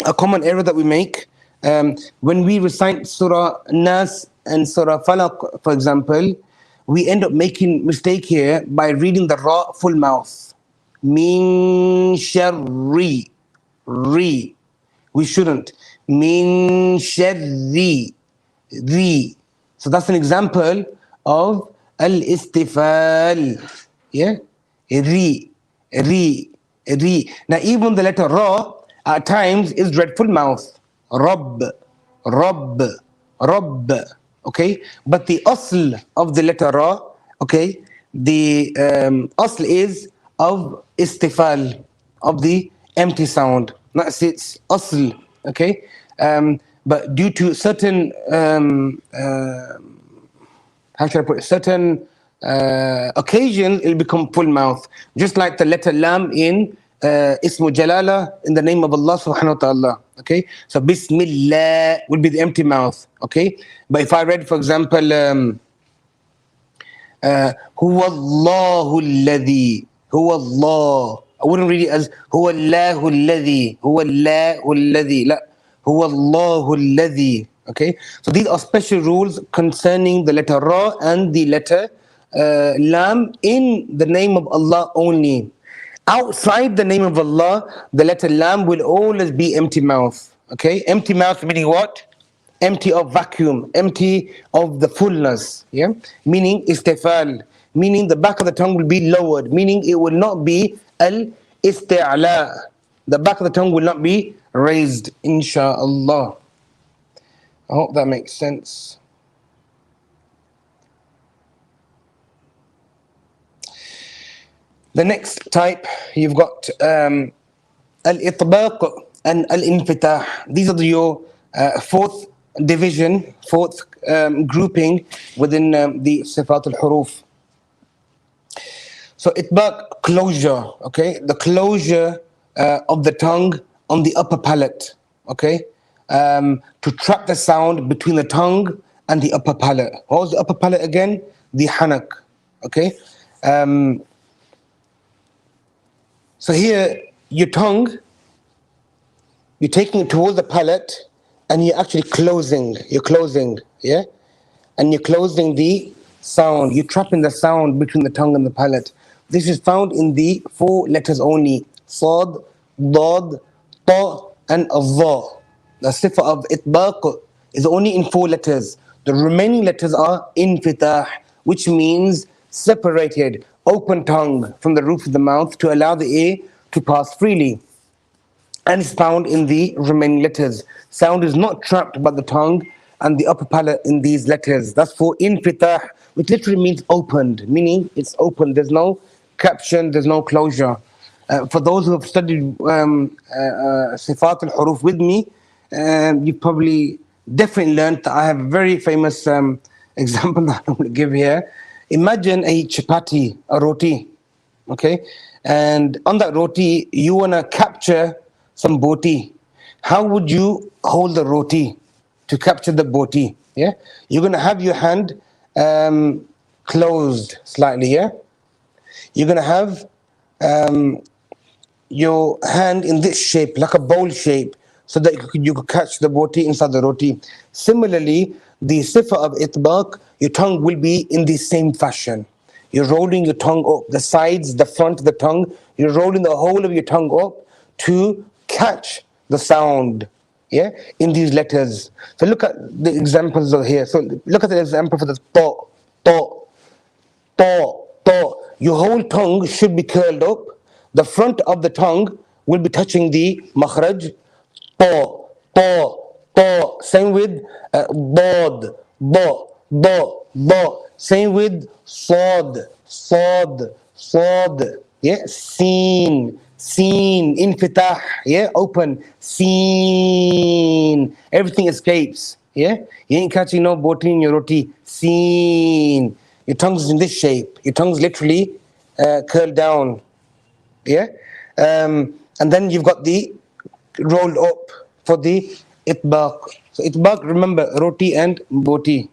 A common error that we make when we recite Surah Nas and Surah Falaq, for example, we end up making mistake here by reading the ra full mouth. Min sharri, re. We shouldn't. Min sharri, the. So that's an example of al-istifal. Yeah? Re, re, re. Now even the letter ra at times is read full mouth. Rabb, rabb, rabb. Okay? But the asl of the letter ra, okay, the asl is of istifal, of the empty sound. That's its asl. Okay? But due to certain how should I put it, certain occasions, it'll become full mouth. Just like the letter lam in Ismu Jalala, in the name of Allah subhanahu wa ta'ala. Okay, so Bismillah will be the empty mouth. Okay, but if I read, for example, Huwa Allahu alladhi, Huwa Allah, I wouldn't read it as Huwa Allahu alladhi, Huwa Allahu alladhi. La, Huwa Allahu alladhi. Okay, so these are special rules concerning the letter Ra and the letter Lam in the name of Allah only. Outside the name of Allah, the letter Lam will always be empty mouth. Okay, empty mouth meaning what? Empty of vacuum, empty of the fullness. Yeah, meaning istifal, meaning the back of the tongue will be lowered, meaning it will not be al isti'la. The back of the tongue will not be raised, inshallah. I hope that makes sense. The next type, you've got al-itbaq and al-infitah. These are your fourth division, fourth grouping within the Sifāt al-Hurūf. So itbaq, closure, okay? The closure of the tongue on the upper palate, okay? To trap the sound between the tongue and the upper palate. What was the upper palate again? The hanak, okay? So here, your tongue, you're taking it towards the palate and you're actually closing. You're closing, yeah? And you're closing the sound. You're trapping the sound between the tongue and the palate. This is found in the 4 letters only. Sad, Dad, Ta, and Dha. The sifa of itbaq is only in 4 letters. The remaining letters are infitah, which means separated, open tongue from the roof of the mouth to allow the air to pass freely. And it's found in the remaining letters. Sound is not trapped by the tongue and the upper palate in these letters. That's for infitah, which literally means opened, meaning it's open. There's no caption, there's no closure. For those who have studied Sifāt al-Hurūf with me, you've probably definitely learned that I have a very famous example that I'm going to give here. Imagine a chapati, a roti, okay? And on that roti, you want to capture some boti. How would you hold the roti to capture the boti? Yeah, you're going to have your hand closed slightly, yeah? You're going to have your hand in this shape, like a bowl shape, so that you could catch the boti inside the roti. Similarly, the sifa of itbaq, your tongue will be in the same fashion. You're rolling your tongue up, the sides, the front of the tongue, you're rolling the whole of your tongue up to catch the sound, yeah, in these letters. So look at the examples over here. So look at the example for the ta, ta, ta, ta. Your whole tongue should be curled up. The front of the tongue will be touching the makhraj. Ta, ta, ta. Same with dad, da, da, da. Same with sad, sad, sad. Yeah, seen, Seen, infitah, yeah, open. Seen, everything escapes, yeah. You ain't catching no boti in your roti. Seen, your tongue's in this shape. Your tongue's literally curled down, yeah. And then you've got the rolled up for the itbaq. So itbaq, remember, roti and boti.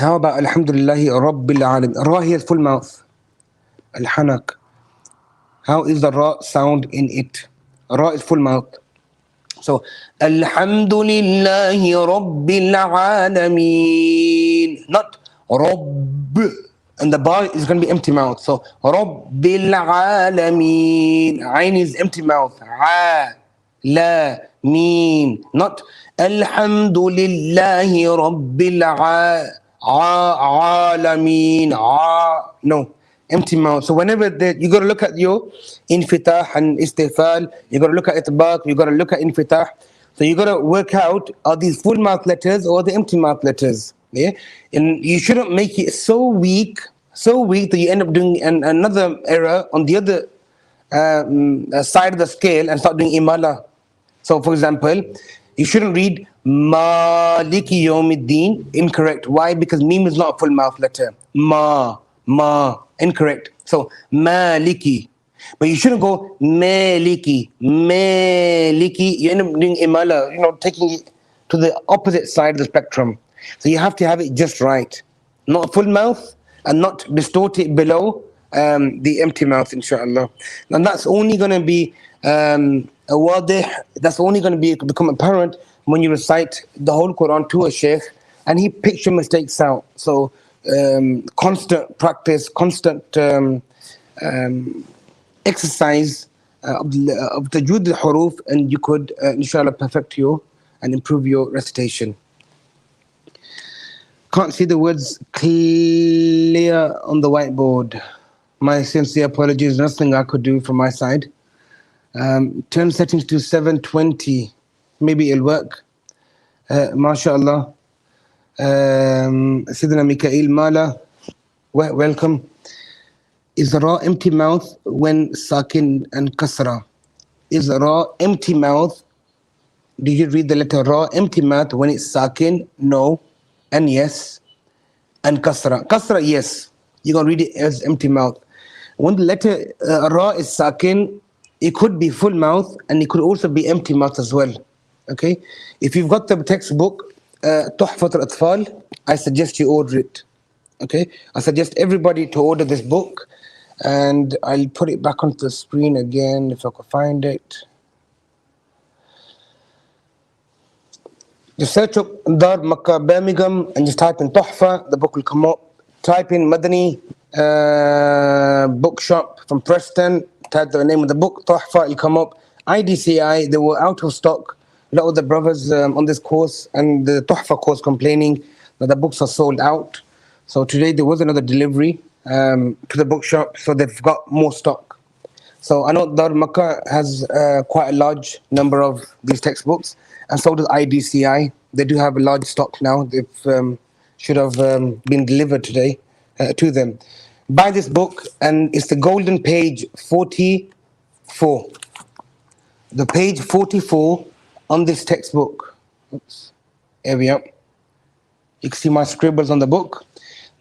How about Alhamdulillahi Rabbil Alamin? Ra here is full mouth. Al-Hanak. How is the Ra sound in it? Ra is full mouth. So, Alhamdulillahi Rabbil Alameen. Not Rabb. And the Ba is going to be empty mouth. So, Rabbil Alameen. Ain is empty mouth. La, Meen. Not Alhamdulillahi Rabbil Alameen. No. Empty mouth. So whenever you got to look at your infitah and istifal, you got to look at itbaq, you got to look at infitah. So you got to work out, are these full mouth letters or the empty mouth letters? Yeah, and you shouldn't make it so weak that you end up doing another error on the other side of the scale and start doing imala. So for example, you shouldn't read Maliki Yawmiddin. Incorrect. Why? Because meme is not a full mouth letter. Ma. Incorrect. So Maliki. But you shouldn't go Maliki. You end up doing imala, taking it to the opposite side of the spectrum. So you have to have it just right. Not a full mouth and not distort it below the empty mouth, inshallah. And that's only going to be that's only going to become apparent when you recite the whole Quran to a sheikh and he picks your mistakes out. So constant practice, constant exercise of Tajwīd and Hurūf, and you could inshallah perfect your and improve your recitation. Can't see the words clear on the whiteboard. My sincere apologies. Nothing I could do from my side. Turn settings to 720. Maybe it'll work. MashaAllah. Sidna Mikael Mala, welcome. Is Ra empty mouth when sakin and kasra? Is Ra empty mouth? Did you read the letter Ra empty mouth when it's sakin? No. And yes. And kasra. Kasra, yes. You're going to read it as empty mouth. When the letter Ra is sakin, it could be full mouth and it could also be empty mouth as well. Okay? If you've got the textbook, Tuhfat al-Atfal, I suggest you order it. Okay? I suggest everybody to order this book, and I'll put it back onto the screen again if I can find it. Just search up Dar Makkah Birmingham and just type in Tuhfa, the book will come up. Type in Madani bookshop from Preston, type the name of the book, Tuhfa, it'll come up. IDCI, they were out of stock. A lot of the brothers on this course and the Tuhfa course complaining that the books are sold out. So today there was another delivery to the bookshop, so they've got more stock. So I know Dar Makkah has quite a large number of these textbooks, and so does IDCI. They do have a large stock now. They should have been delivered today to them. Buy this book, and it's the golden page 44. The page 44 on this textbook. Oops. Here we are. You can see my scribbles on the book.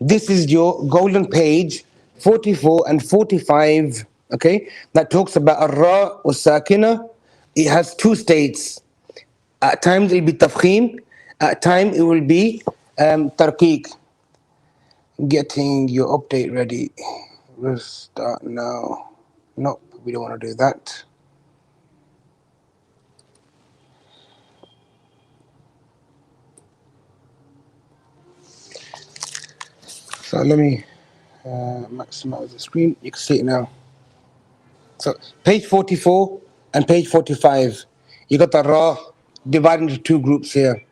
This is your golden page 44 and 45. Okay, that talks about Ar-Ra or Sakina. It has two states. At times it will be Tafkhim. At times it will be Tarqiq. Getting your update ready. We'll start now. Nope, we don't want to do that. So let me maximize the screen. You can see it now. So page 44 and page 45. You got the Ra divided into two groups here.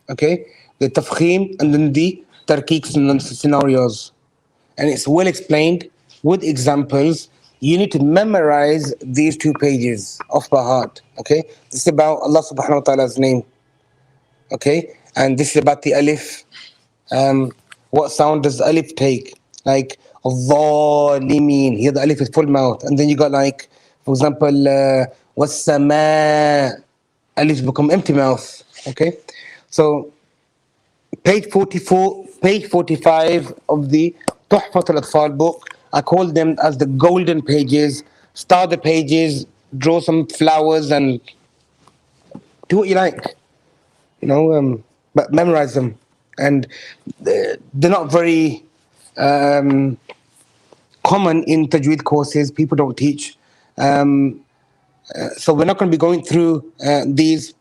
Okay? The Tafkhim and then the Tarqiq scenarios. And it's well explained with examples. You need to memorize these two pages off by heart. Okay? This is about Allah subhanahu wa ta'ala's name. Okay? And this is about the alif. What sound does alif take? Like الظالمين. Here the alif is full mouth, and then you got like, for example, والسماء. Alif become empty mouth. Okay, so page 44, page 45 of the Tuhfat al-Atfal book. I call them as the golden pages. Start the pages, draw some flowers, and do what you like. But memorize them. And they're not very common in Tajweed courses. People don't teach. So we're not going to be going through these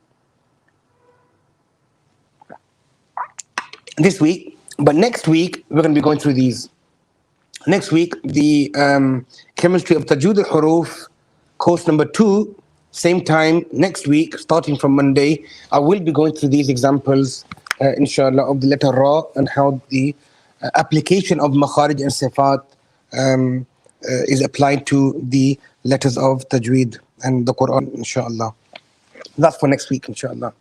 this week, but next week we're going to be going through these. Next week, the chemistry of Tajwīd al-Hurūf, course number 2, same time next week, starting from Monday. I will be going through these examples, inshallah, of the letter Ra and how the application of Makharij and Sifāt is applied to the letters of Tajweed and the Qur'an, inshallah. That's for next week, inshallah.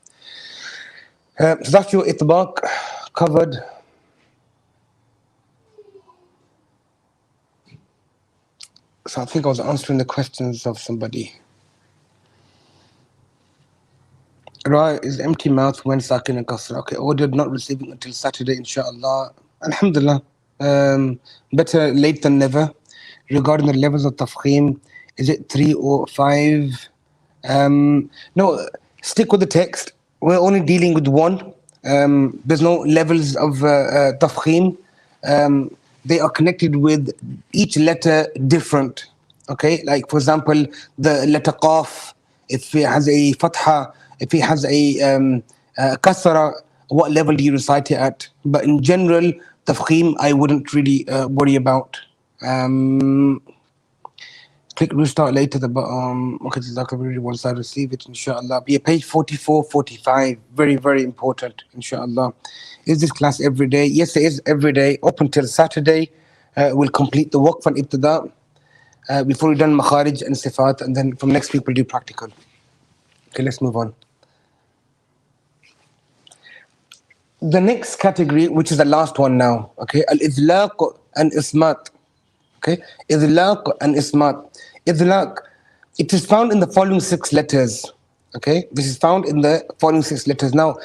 So that's your itbaq covered. So I think I was answering the questions of somebody. Ra is empty mouth when sakin and kasra. Okay, ordered not receiving until Saturday, inshallah. Alhamdulillah. Better late than never. Regarding the levels of tafkhim, is it 3 or 5? No, stick with the text. We're only dealing with one. There's no levels of tafkhim. They are connected with each letter different. Okay, like for example, the letter Qaf, if it has a fatha, if it has a kasra, what level do you recite it at? But in general, tafkhim, I wouldn't really worry about. Click restart later. The okay, Jazakallah, once I receive it, inshallah. Be page 44, 45. Very, very important, inshallah. Is this class every day? Yes, it is every day, up until Saturday. We'll complete the waqf and ibtida before we've done makharij and sifat, and then from next week we'll do practical. Okay, let's move on. The next category, which is the last one now, okay, al-idlaq and ismat. Okay, idlaq and ismat. Idlaq, it is found in the following 6 letters. Okay, this is found in the following 6 letters. Now,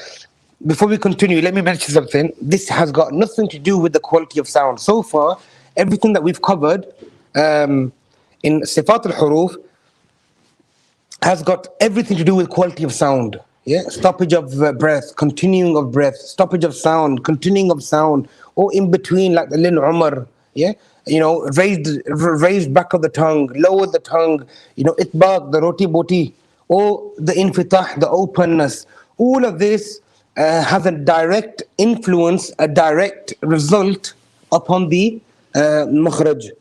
before we continue, let me mention something. This has got nothing to do with the quality of sound. So far, everything that we've covered in Sifāt al-Hurūf has got everything to do with quality of sound. Yeah, stoppage of breath, continuing of breath, stoppage of sound, continuing of sound, or in between, like the Lin Umar. Yeah, raised back of the tongue, lower the tongue. Itbaq, the roti boti, or the infitah, the openness. All of this has a direct influence, a direct result upon the makhraj,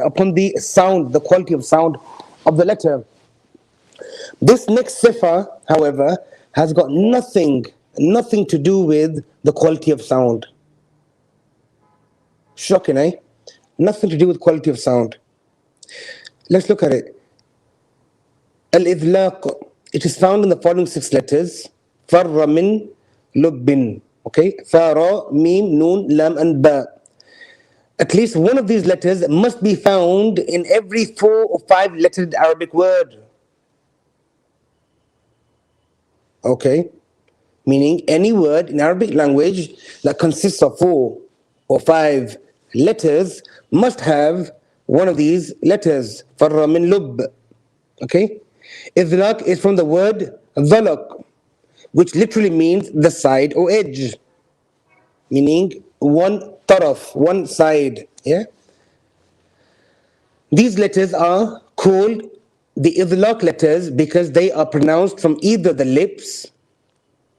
upon the sound, the quality of sound of the letter. This next sifa, however, has got nothing to do with the quality of sound. Shocking, eh? Nothing to do with quality of sound. Let's look at it. Al-idlaq, it is found in the following 6 letters. Farra min lubbin. Okay, Thara, Mim, Noon, Lam, and Ba. At least one of these letters must be found in every 4 or 5 lettered Arabic word. Okay, meaning any word in Arabic language that consists of 4 or 5 letters must have one of these letters. Farra min lubb. Okay, idlaq is from the word dhalaq, which literally means the side or edge, meaning one taraf, one side. Yeah, these letters are called the idlaq letters because they are pronounced from either the lips,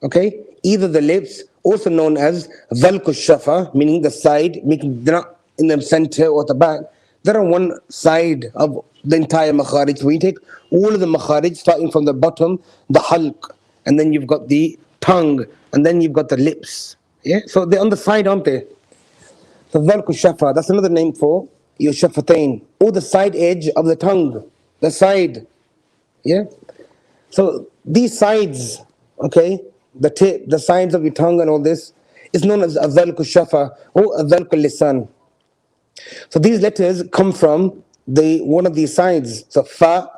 okay, either the lips, also known as dhalq al-shafa, meaning the side, meaning they're not in the center or the back. They're on one side of the entire makharij. We take all of the makharij starting from the bottom, the halq, and then you've got the tongue, and then you've got the lips. Yeah, so they're on the side, aren't they? The dhalq al-shafa, that's another name for your shafatain, or the side edge of the tongue, the side. Yeah, so these sides, okay, the tip, the sides of your tongue and all this, is known as adhalq al-shafa or adhalq al-lisan. So these letters come from one of these sides. So fa,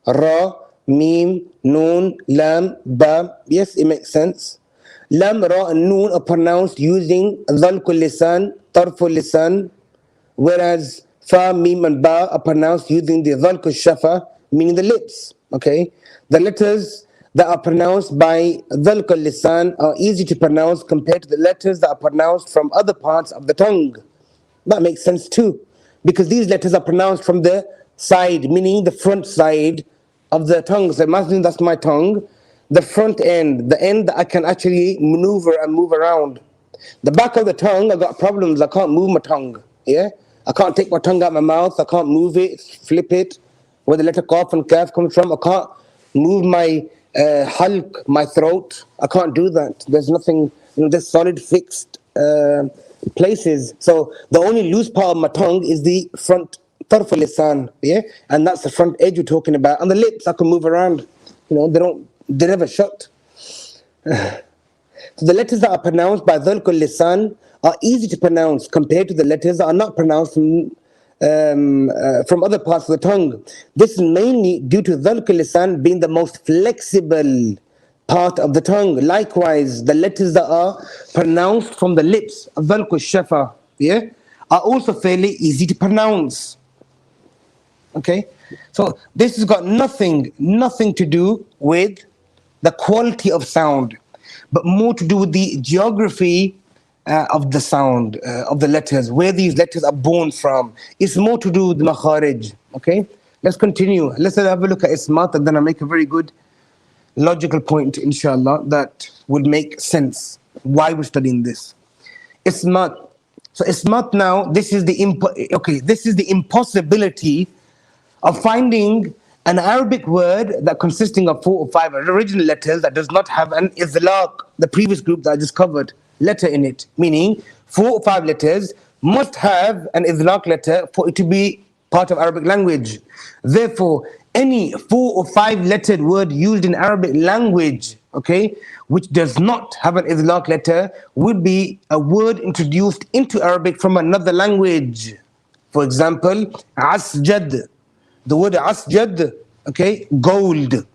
ra, mim, noon, lam, ba. Yes, it makes sense. Lam, ra, and noon are pronounced using dhalq al-lisan, tarf al-lisan, whereas fa, mim, and ba are pronounced using the dhalq al-shafa, meaning the lips. Okay, the letters that are pronounced by dhalq al-lisan are easy to pronounce compared to the letters that are pronounced from other parts of the tongue. That makes sense too, because these letters are pronounced from the side, meaning the front side of the tongue. So imagine that's my tongue, the front end, the end that I can actually maneuver and move around. The back of the tongue, I've got problems. I can't move my tongue. Yeah, I can't take my tongue out of my mouth. I can't move it, flip it, where the letter qaf and kaf comes from. I can't move my halq, my throat. I can't do that. There's nothing, there's solid fixed places. So the only loose part of my tongue is the front tarf al-lisan, yeah, and that's the front edge you're talking about. And the lips, I can move around. They never shut. So the letters that are pronounced by dhalq al-lisan are easy to pronounce compared to the letters that are not pronounced from other parts of the tongue. This is mainly due to dhalq al-lisan being the most flexible part of the tongue. Likewise, the letters that are pronounced from the lips, dhalq al-shafa, yeah, are also fairly easy to pronounce. Okay, so this has got nothing to do with the quality of sound, but more to do with the geography of the sound, of the letters, where these letters are born from. It's more to do with makharij. Okay, let's continue. Let's have a look at ismat, and then I'll make a very good logical point, inshallah, that would make sense why we're studying this. Ismat. So ismat now, this is the impossibility of finding an Arabic word that consisting of 4 or 5 original letters that does not have an idlaq, the previous group that I just covered, letter in it. Meaning 4 or 5 letters must have an idlaq letter for it to be part of Arabic language. Therefore, any 4 or 5 lettered word used in Arabic language, okay, which does not have an idlaq letter, would be a word introduced into Arabic from another language. For example, asjad. The word asjad, okay, gold.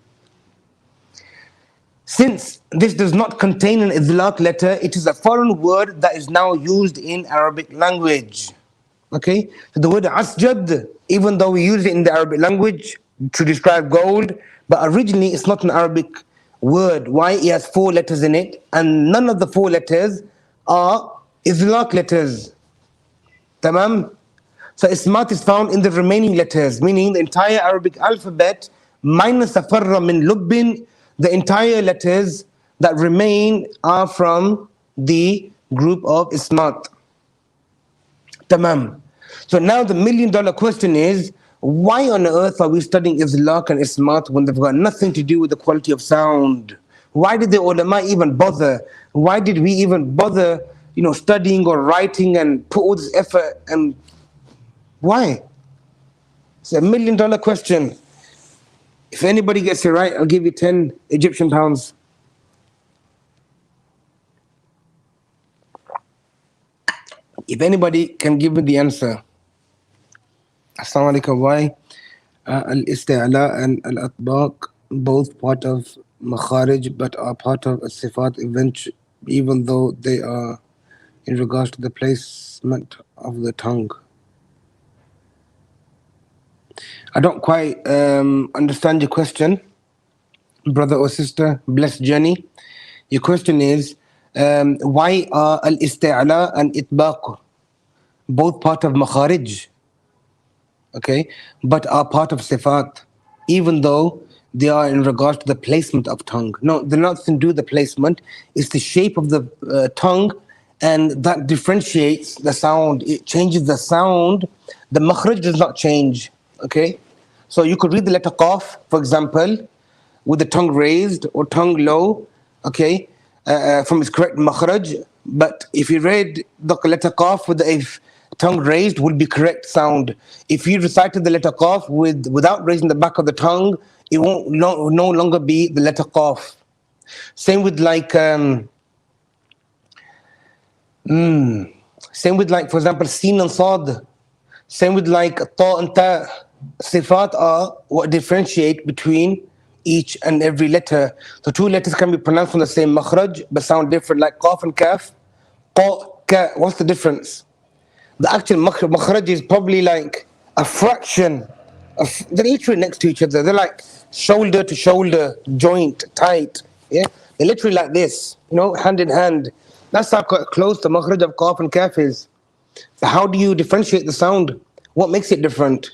Since this does not contain an idlaq letter, it is a foreign word that is now used in Arabic language. Okay, so the word asjad, even though we use it in the Arabic language to describe gold, but originally it's not an Arabic word. Why? It has 4 letters in it, and none of the 4 letters are idlaq letters. Tamam? So ismat is found in the remaining letters, meaning the entire Arabic alphabet minus the farra min lubbin, the entire letters that remain are from the group of ismat. Tamam. So now the $1 million question is, why on earth are we studying idlaq and ismat when they've got nothing to do with the quality of sound? Why did the ulama even bother? Why did we even bother, studying or writing and put all this effort? And why? It's a $1 million question. If anybody gets it right, I'll give you 10 Egyptian pounds. If anybody can give me the answer. Assalamu alaikum. Why al-isti'la and al-atbaq both part of makharij but are part of Sifāt eventually, even though they are in regards to the placement of the tongue? I don't quite understand your question, brother or sister. Blessed journey. Your question is, why are al-isti'la and itbaq both part of makharij, okay, but are part of sifat, even though they are in regards to the placement of tongue? No, they're not to do the placement. It's the shape of the tongue, and that differentiates the sound. It changes the sound. The makhraj does not change, okay? So you could read the letter qaf, for example, with the tongue raised or tongue low, okay, from its correct makhraj. But if you read the letter qaf with the tongue raised, would be correct sound. If you recited the letter qaf without raising the back of the tongue, it won't no longer be the letter qaf. Same with like Same with, like, for example, Sin and Sad. Same with, like, Ta and Ta. Sifat are what differentiate between each and every letter. So two letters can be pronounced from the same makhraj but sound different, like Qaf and Kaf. Qa, Ka. What's the difference? The actual makhraj is probably like a fraction of, they're literally next to each other. They're like shoulder to shoulder, joint, tight. Yeah, they're literally like this, hand in hand. That's how close the makhraj of Qaf and Kaf is. So how do you differentiate the sound? What makes it different?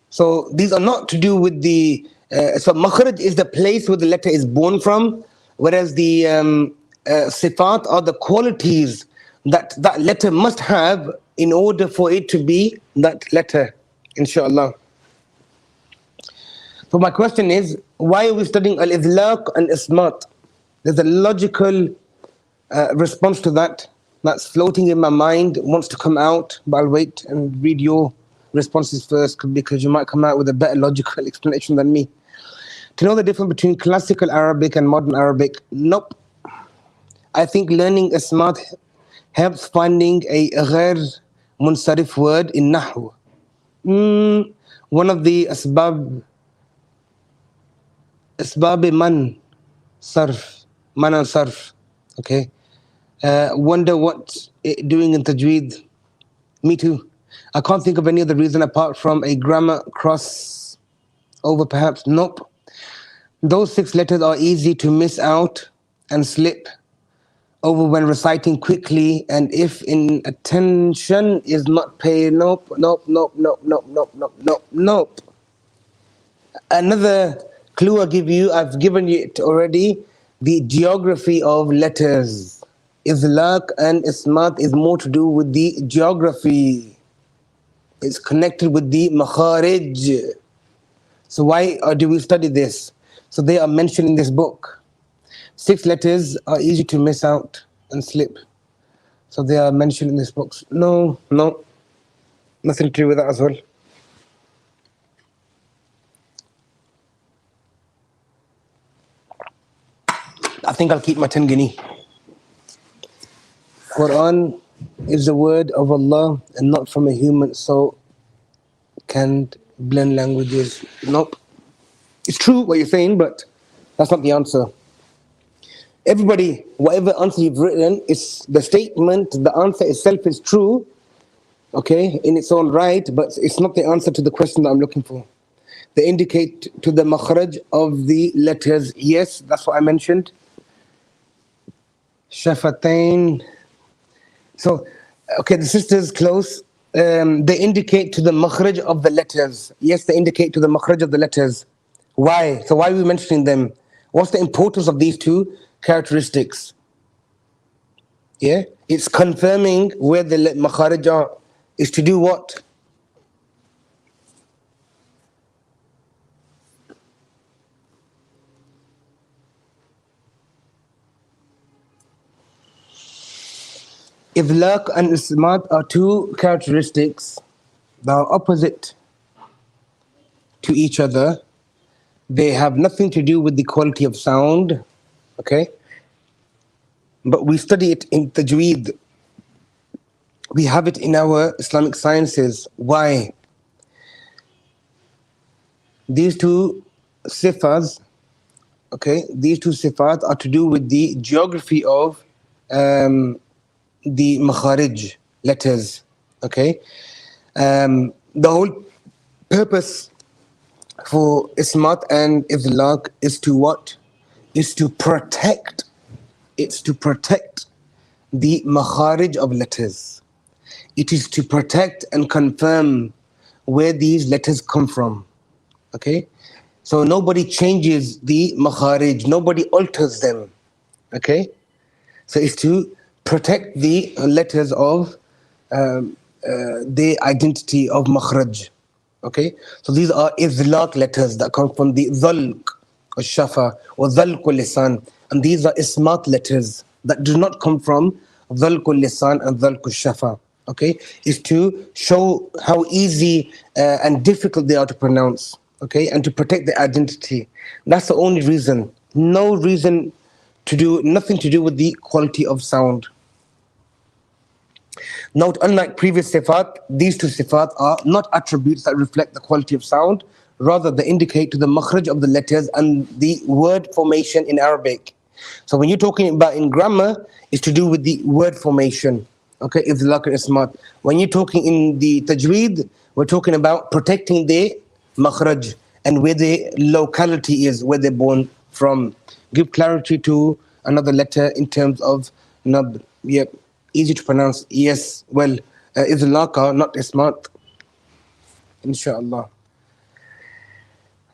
So these are not to do with the. So makhraj is the place where the letter is born from, whereas the sifat are the qualities that that letter must have in order for it to be that letter, inshallah. So my question is, why are we studying al-idlaq and ismat? There's a logical response to that that's floating in my mind, wants to come out, but I'll wait and read your responses first because you might come out with a better logical explanation than me. To know the difference between classical Arabic and modern Arabic? Nope. I think learning ismat helps finding a ghair munsarif word in Nahu. One of the asbab man and sarf. Okay. Wonder what it doing in Tajwīd. Me too. I can't think of any other reason apart from a grammar cross over, perhaps. Nope. Those 6 letters are easy to miss out and slip over when reciting quickly, and if attention is not paid. Nope. Another clue I've given you it already, the geography of letters. Idlaq and ismat is more to do with the geography. It's connected with the makharij. So why do we study this? So they are mentioned in this book. 6 letters are easy to miss out and slip. So they are mentioned in this book. No, nothing to do with that as well. I think I'll keep my 10 guinea. Quran is the word of Allah and not from a human, so can't blend languages. Nope. It's true what you're saying, but that's not the answer. Everybody, whatever answer you've written, is the statement, the answer itself is true, okay, in its own right, but it's not the answer to the question that I'm looking for. They indicate to the makhraj of the letters. Yes, that's what I mentioned. Shafatain. So, okay, the sisters close. They indicate to the makhraj of the letters. Yes, they indicate to the makhraj of the letters. Why? So why are we mentioning them? What's the importance of these 2 characteristics? Yeah, it's confirming where the makharij are. Is to do what? Idlaq and ismat are 2 characteristics that are opposite to each other. They have nothing to do with the quality of sound, okay? But we study it in Tajwīd. We have it in our Islamic sciences. Why? These 2 sifats, okay, these 2 sifat are to do with the geography of the makharij letters, okay? The whole purpose for ismat and idlaq is to what? Is to protect. It's to protect the makharij of letters. It is to protect and confirm where these letters come from, okay? So nobody changes the makharij, nobody alters them, okay? So it's to protect the letters of the identity of makhraj. Okay, so these are idlaq letters that come from the dhalq or shafa or dhalq lisan, and these are ismat letters that do not come from dhalq lisan and dhalq shafa. Okay, is to show how easy and difficult they are to pronounce. Okay, and to protect the identity. That's the only reason. No reason nothing to do with the quality of sound. Note, unlike previous sifat, these two sifat are not attributes that reflect the quality of sound. Rather, they indicate to the makhraj of the letters and the word formation in Arabic. So when you're talking about in grammar, it's to do with the word formation. Okay, idlaq and ismat. When you're talking in the tajweed, we're talking about protecting the makhraj and where the locality is, where they're born from. Give clarity to another letter in terms of nab. Yep, easy to pronounce. Yes, well, idlaq, not ismat. Inshallah.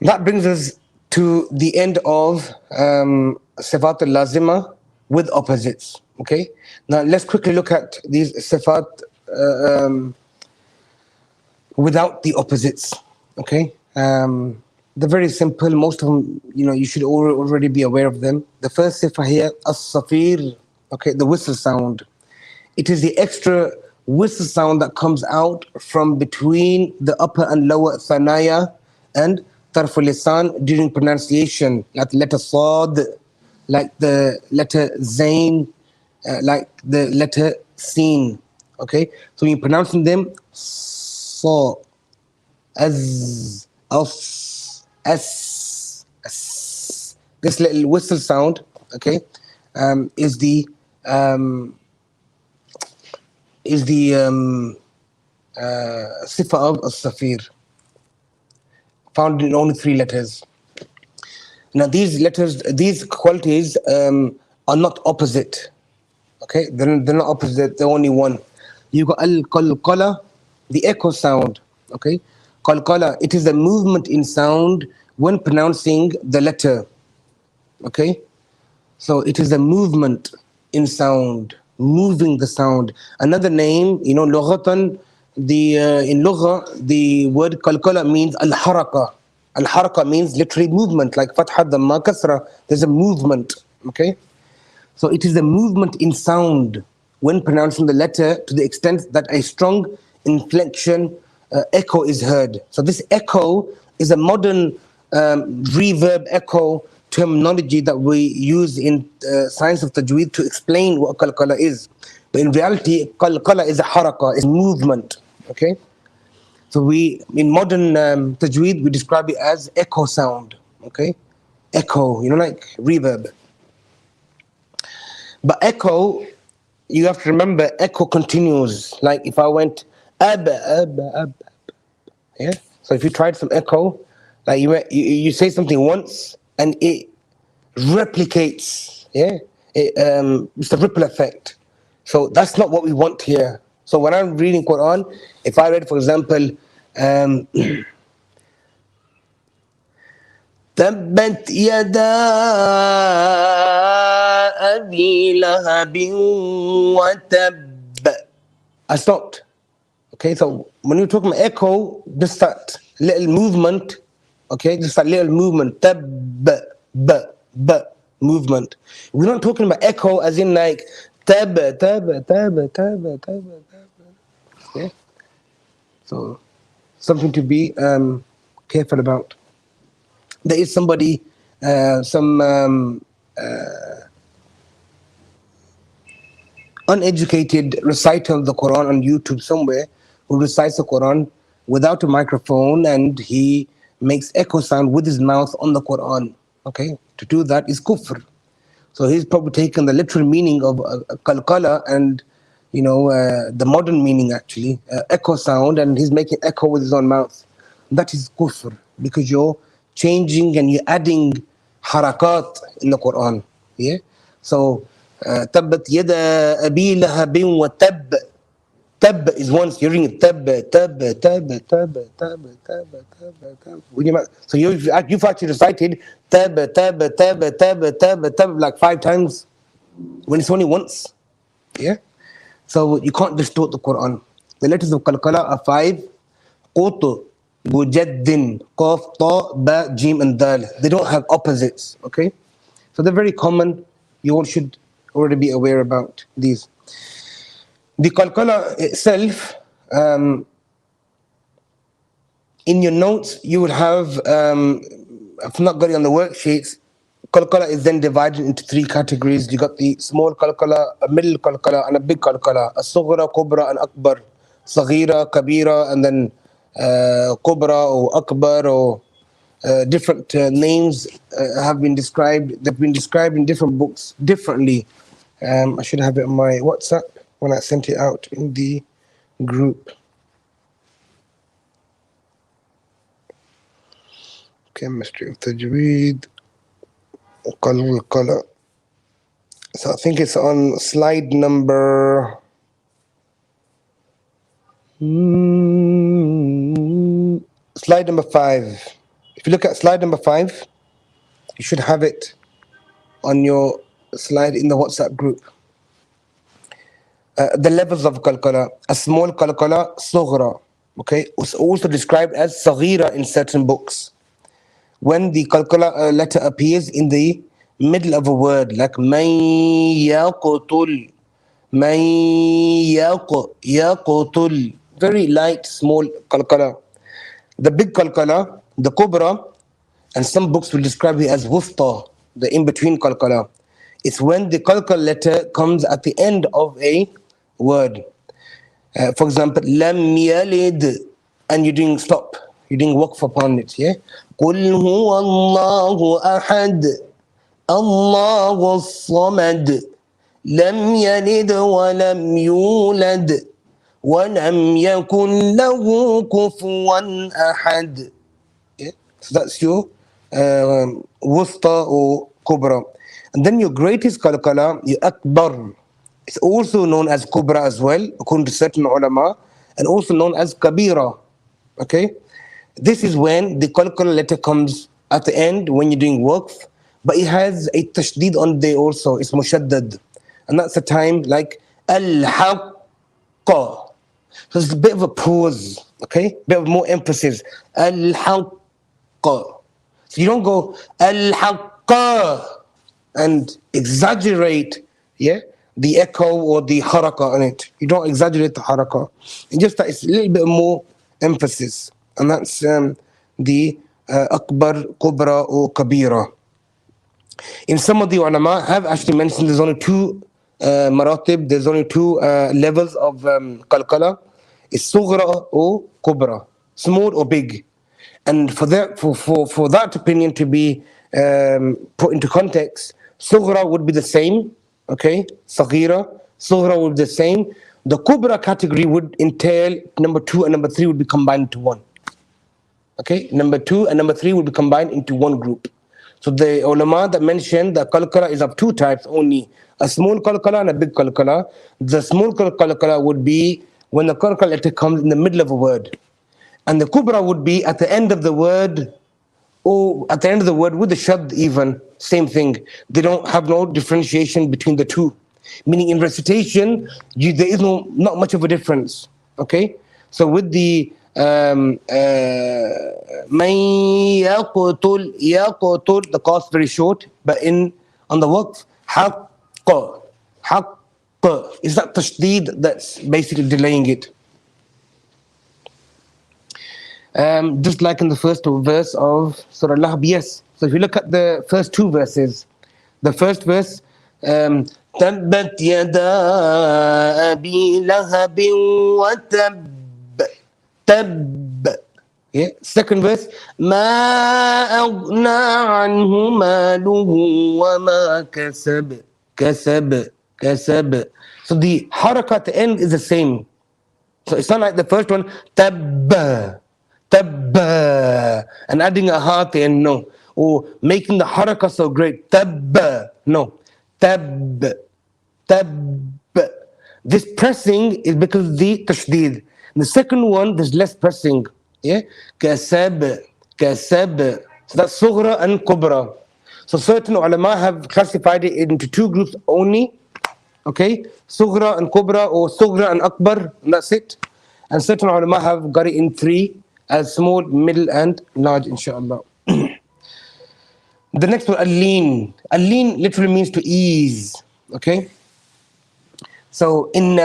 That brings us to the end of Sifāt al-Lazima with opposites. Okay. Now let's quickly look at these Sifat without the opposites. Okay. They're very simple. Most of them, you should already be aware of them. The first Sifah here, as-safir. Okay, the whistle sound. It is the extra whistle sound that comes out from between the upper and lower thanaya and tarf al-lisan during pronunciation, like the letter sad, like the letter zain, like the letter sin. Okay, so when you're pronouncing them, so, as, as, this little whistle sound, okay, is the sifa of as-safir, found in only 3 letters. Now these qualities are not opposite. Okay, they're not opposite. They're only one. You got al-qalqala, the echo sound. Okay, qalqala. It is the movement in sound when pronouncing the letter. Okay, so it is a movement in sound, moving the sound. Another name, lughatan, in lugha, the word qalqala means al-haraka. Al-haraka means literally movement, like fatha, dhamma, kasra. There's a movement, okay? So it is a movement in sound when pronouncing the letter to the extent that a strong inflection echo is heard. So this echo is a modern reverb echo terminology that we use in science of tajweed to explain what qalqala is. But in reality, qalqala is a haraka, is movement, okay? So we, in modern tajweed, we describe it as echo sound, okay? Echo, like reverb. But echo, you have to remember, echo continues. Like if I went, ab, yeah? So if you tried some echo, like you say something once, and it replicates, yeah? It's the ripple effect. So that's not what we want here. So when I'm reading Quran, if I read, for example, تبت يدا أبي لهب وتب, I stopped. Okay, so when you're talking about echo, just that little movement, okay, just that little movement, tab, b, movement. We're not talking about echo as in like tab. Okay, so something to be careful about. There is somebody, some uneducated reciter of the Quran on YouTube somewhere, who recites the Quran without a microphone, and he makes echo sound with his mouth on the Quran. Okay, to do that is kufr. So he's probably taken the literal meaning of qalqala and the modern meaning actually, echo sound, and he's making echo with his own mouth. That is kufr, because you're changing and you're adding harakat in the Quran. Yeah. So tabbat yada abi lahabin wa tab. Tab is once you're reading tab. So you've actually recited tab like 5 times when it's only once. Yeah. So you can't distort the Quran. The letters of qalqala are 5. Qut, Bujaddin, Qaf, Ta, Ba, Jim, and Dal. They don't have opposites, okay? So they're very common. You all should already be aware about these. The qalqala itself, in your notes, you would have, I've not got it on the worksheets, qalqala is then divided into three categories. You got the small qalqala, a middle qalqala, and a big qalqala. A sughra, kubra, and akbar. Saghira, kabira, and then kubra or akbar or different names have been described. They've been described in different books differently. I should have it on my WhatsApp when I sent it out in the group. Chemistry of Tajwīd, Qalqala. So I think it's on slide number. Slide number 5. If you look at slide number 5, you should have it on your slide in the WhatsApp group. The levels of qalqala. A small qalqala, sughra. Okay, it's also described as saghira in certain books. When the qalqala letter appears in the middle of a word, like man yaqtul, man yaqtul, very light, small qalqala. The big qalqala, the kubra, and some books will describe it as wusta, the in-between qalqala. It's when the qalqala letter comes at the end of a word. For example, lam yalid, and you're doing stop, you're doing waqf upon it, yeah? قُلْ هُوَ اللَّهُ أَحَدٌ اللَّهُ الصَّمَدُ لَمْ يَلِدْ وَلَمْ يُولَدْ وَلَمْ يَكُنْ لَهُ كُفُوًا أَحَدٌ. Yeah? So that's your wusta or kubra. And then your greatest qalqala, your akbar. It's also known as kubra as well, according to certain ulama, and also known as kabira. Okay? This is when the qalqala letter comes at the end when you're doing waqf, but it has a tashdeed on there also. It's mushaddad. And that's a time like al-haqqa. So it's a bit of a pause, okay? A bit of more emphasis. Al-haqqa. So you don't go al-haqqa and exaggerate, yeah, the echo or the haraka on it. You don't exaggerate the haraka. It's just that it's a little bit more emphasis. And that's the akbar, kubra or kabira. In some of the ulama have actually mentioned there's only two maratib, there's only two levels of qalqala. It's sughra or kubra, small or big. And for that opinion to be put into context, sughra would be the same, okay? Saghira, sughra would be the same. The kubra category would entail number 2 and number 3 would be combined into one. Okay, number 2 and number 3 will be combined into one group. So the ulama that mentioned that qalqala is of two types only, a small qalqala and a big qalqala. The small qalqala would be when the qalqala letter comes in the middle of a word. And the kubra would be at the end of the word, or at the end of the word with the shadd even, same thing. They don't have no differentiation between the two. Meaning in recitation, there is not much of a difference. Okay? So with the Man yaqtul, the qaf very short, but on the waqf, haqqa, is that tashdeed that's basically delaying it. Just like in the first verse of Surah Al-Lahb, yes. So if you look at the first two verses, the first verse, تَبَّتْ يَدَا أَبِي لَهَبٍ وَتَبَّ تب. Yeah. Second verse, ما أغنى عنه ماله وما كسب. So the haraka at the end is the same. So it's not like the first one, tabba, and adding a ha at the end, no. Or making the haraka so great, tabba, no. Tab. This pressing is because of the tashdeed. The second one, there's less pressing. Yeah? Kasab. So that's sughra and kubra. So certain ulama have classified it into two groups only. Okay? Sughra and kubra, or sughra and akbar, and that's it. And certain ulama have got it in three, as small, middle, and large, inshallah. The next one, al-lin. Al-lin literally means to ease. Okay? So in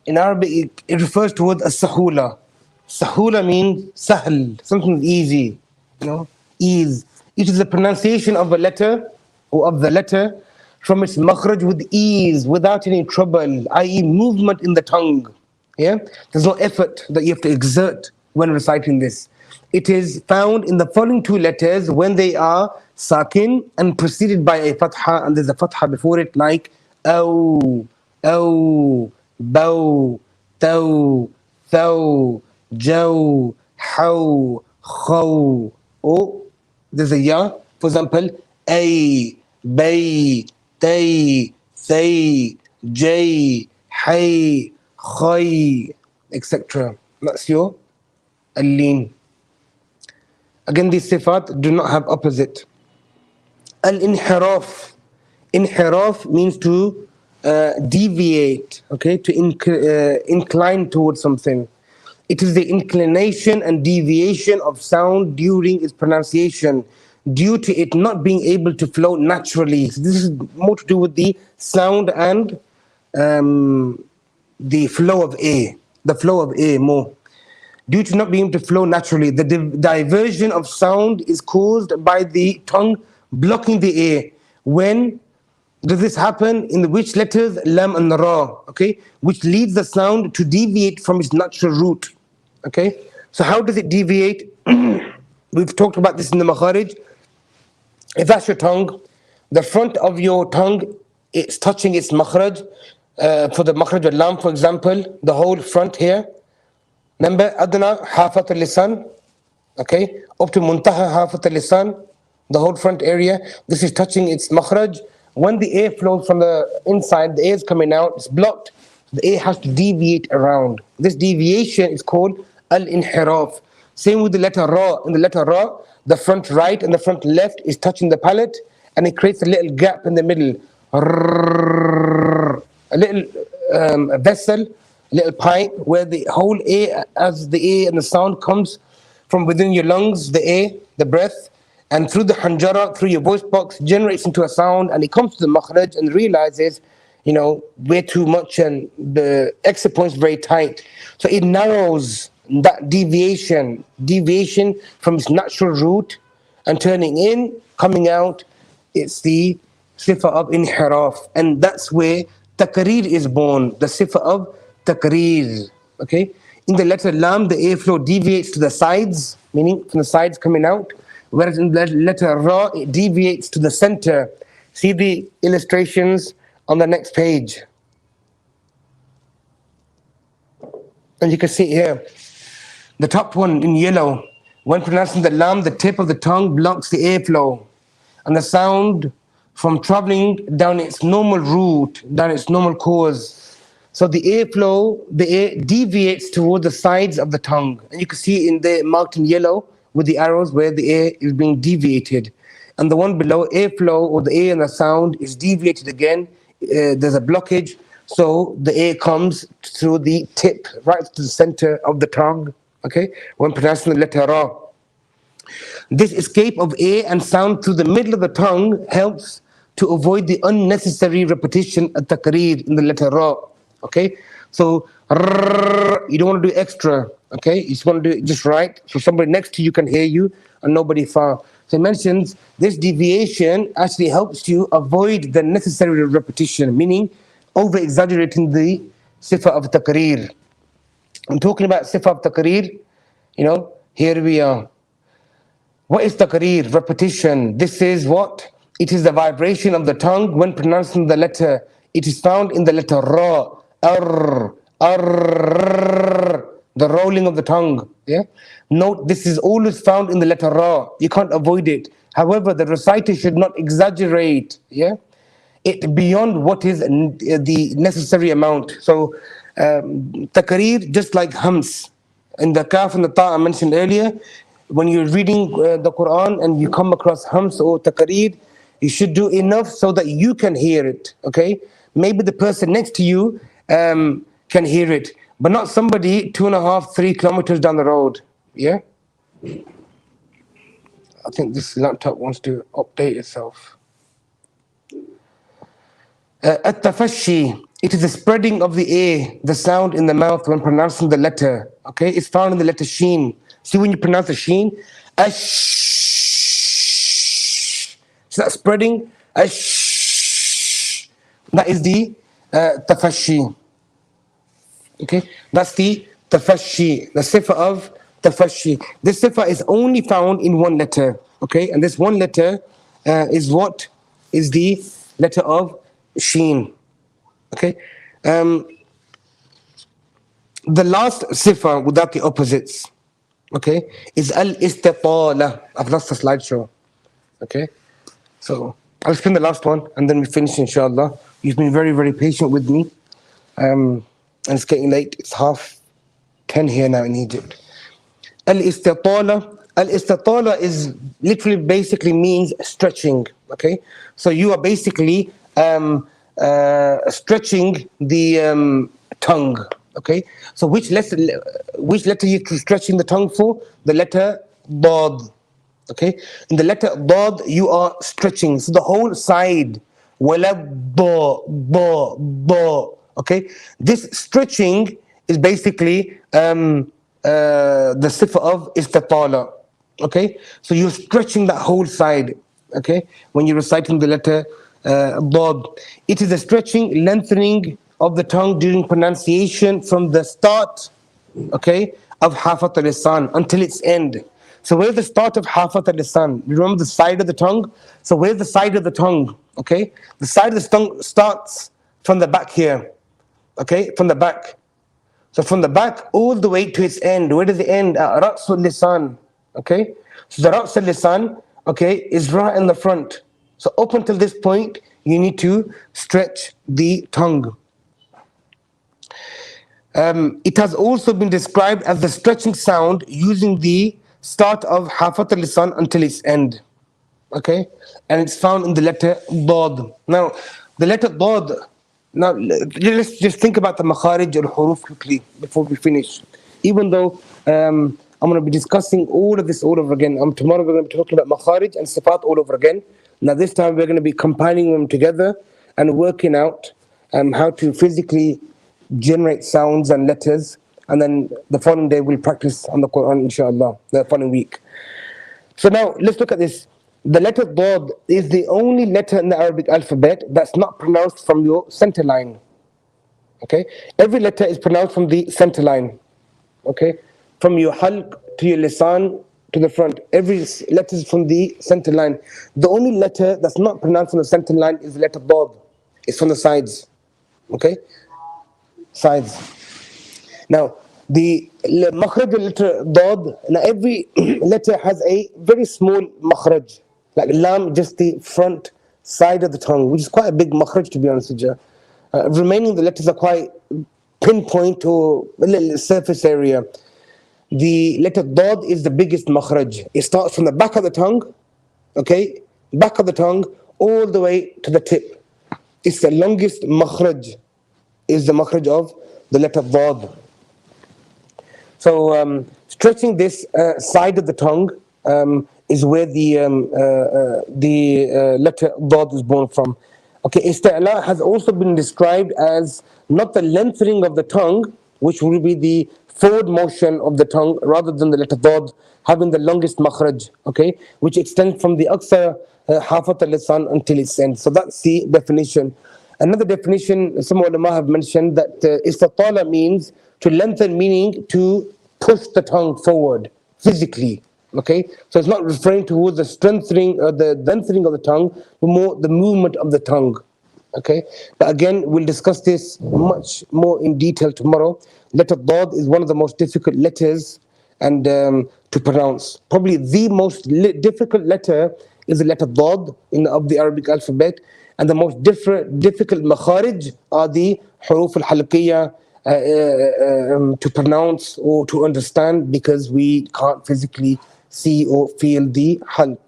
in Arabic, it refers to word as-sahula. Sahula means sahl, something easy, ease. It is the pronunciation of a letter or of the letter from its makhraj with ease, without any trouble, i.e. movement in the tongue. Yeah, there's no effort that you have to exert when reciting this. It is found in the following two letters when they are sakin and preceded by a fatha, and there's a fatha before it, like aw, bow, taw, thaw, jaw, how, khaw. Oh, there's a ya, for example, a, bay, tay, say, jay, hay, khay, etc. That's your al-lin. Again, these sifat do not have opposite. Al-inhiraf. Inhiraf means to deviate, okay, to incline towards something. It is the inclination and deviation of sound during its pronunciation due to it not being able to flow naturally. So this is more to do with the sound and the flow of air. The flow of air more. Due to not being able to flow naturally, the diversion of sound is caused by the tongue blocking the air. When does this happen? In which letters? Lam and Ra, okay? Which leads the sound to deviate from its natural route, okay? So how does it deviate? We've talked about this in the Makharij. If that's your tongue, the front of your tongue is touching its makhraj. For the makhraj al-lam, for example, the whole front here. Remember, adna hafat al-lisan, okay? Up to muntaha hafat al-lisan, the whole front area. This is touching its makhraj. When the air flows from the inside, the air is coming out, it's blocked. The air has to deviate around. This deviation is called al-inhiraf. Same with the letter Ra. In the letter Ra, the front right and the front left is touching the palate, and it creates a little gap in the middle. A little vessel, a little pipe where the whole air, as the air and the sound comes from within your lungs, the air, the breath, and through the hanjara, through your voice box, generates into a sound, and it comes to the makhraj and realizes, way too much, and the exit point is very tight. So it narrows that deviation from its natural route and turning in, coming out. It's the sifa of inhiraf, and that's where taqreer is born, the sifa of taqreer, okay? In the letter lam, the airflow deviates to the sides, meaning from the sides coming out, whereas in the letter ra, it deviates to the center. See the illustrations on the next page. And you can see here, the top one in yellow, when pronouncing the lam, the tip of the tongue blocks the airflow, and the sound from traveling down its normal route, down its normal course. So the airflow, the air deviates toward the sides of the tongue. And you can see in the marked in yellow with the arrows where the air is being deviated. And the one below, airflow, or the air and the sound is deviated again. There's a blockage. So the air comes through the tip, right to the center of the tongue, okay, when pronouncing the letter Ra. This escape of air and sound through the middle of the tongue helps to avoid the unnecessary repetition at taqreer in the letter Ra, okay? So, you don't want to do extra, okay? You just want to do it just right, so somebody next to you can hear you and nobody far. So it mentions this deviation actually helps you avoid the necessary repetition, meaning over-exaggerating the sifa of taqreer. I'm talking about sifa of taqreer, here we are. What is taqreer? Repetition. This is what? It is the vibration of the tongue when pronouncing the letter. It is found in the letter Ra, the rolling of the tongue. Yeah. Note, this is always found in the letter Ra. You can't avoid it. However, the reciter should not exaggerate. Yeah. It beyond what is the necessary amount. So, taqreer, just like hams, in the kaf and the ta I mentioned earlier. When you're reading the Quran and you come across hams or taqreer, you should do enough so that you can hear it, okay? Maybe the person next to you can hear it, but not somebody 2.5, 3 kilometers down the road, yeah? I think this laptop wants to update itself. At-tafashi, it is the spreading of the air, the sound in the mouth when pronouncing the letter, okay? It's found in the letter sheen. See when you pronounce the sheen, ash, So that spreading, that is the tafashi. Okay, that's the tafashi, the sifa of tafashi. This sifa is only found in one letter. Okay, and this one letter is what? Is the letter of sheen. Okay, the last sifa without the opposites, okay, is al-istitala. I've lost the slideshow. Okay, so I'll explain the last one and then we finish, inshallah. You've been very, very patient with me. And it's getting late. It's 10:30 here now in Egypt. Al-istitala. Al-istitala is literally basically means stretching. Okay, so you are basically stretching the tongue. Okay, so which letter you're stretching the tongue for? The letter Dad. Okay, in the letter Dad you are stretching, so the whole side. Wala ba. Okay, this stretching is basically the sifa of istitala. Okay, so you're stretching that whole side. Okay, when you're reciting the letter Dad, it is a stretching, lengthening of the tongue during pronunciation from the start, okay, of Hafat al-Lisan until its end. So where's the start of Hafat al-Lisan? Remember the side of the tongue? So where's the side of the tongue? Okay, the side of the tongue starts from the back here. Okay, from the back. So from the back all the way to its end. Where does it end? Ra's al-Lisan. Okay, so the Ra's al-Lisan, okay, is right in the front. So up until this point, you need to stretch the tongue. It has also been described as the stretching sound using the start of Hafat al-Lisan until its end. Okay, and it's found in the letter Dad. Now, the letter Dad. Now, let's just think about the makharij or huruf quickly before we finish. Even though I'm going to be discussing all of this all over again. Tomorrow we're going to be talking about makharij and sifat all over again. Now this time we're going to be compiling them together and working out how to physically generate sounds and letters, and then the following day we'll practice on the Quran, inshallah, the following week. So now let's look at this. The letter Dad is the only letter in the Arabic alphabet that's not pronounced from your center line. Okay, every letter is pronounced from the center line. Okay, from your halq to your lisan to the front, every letter is from the center line. The only letter that's not pronounced from the center line is the letter Dad. It's from the sides. Okay, sides. Now the makhraj letter Dad. Now every letter has a very small makhraj. Like lam, just the front side of the tongue, which is quite a big makhraj, to be honest with you. Remaining the letters are quite pinpoint or a little surface area. The letter Dad is the biggest makhraj. It starts from the back of the tongue, okay, back of the tongue, all the way to the tip. It's the longest makhraj, is the makhraj of the letter Dad. So stretching this side of the tongue is where the letter Dad is born from. Okay, Isti'la has also been described as not the lengthening of the tongue, which will be the forward motion of the tongue, rather than the letter Dad having the longest makhraj, okay, which extends from the aqsa Hafat al-Lisan until its end. So that's the definition. Another definition, some ulama have mentioned that istatala means to lengthen, meaning to push the tongue forward physically. Okay, so it's not referring towards the strengthening or the lengthening of the tongue, but more the movement of the tongue. Okay, but again, we'll discuss this much more in detail tomorrow. Letter Dad is one of the most difficult letters and to pronounce. Probably the most difficult letter is the letter Dad of the Arabic alphabet, and the most difficult makharij are the huruf al-halqiyya to pronounce or to understand, because we can't physically see or feel the halq,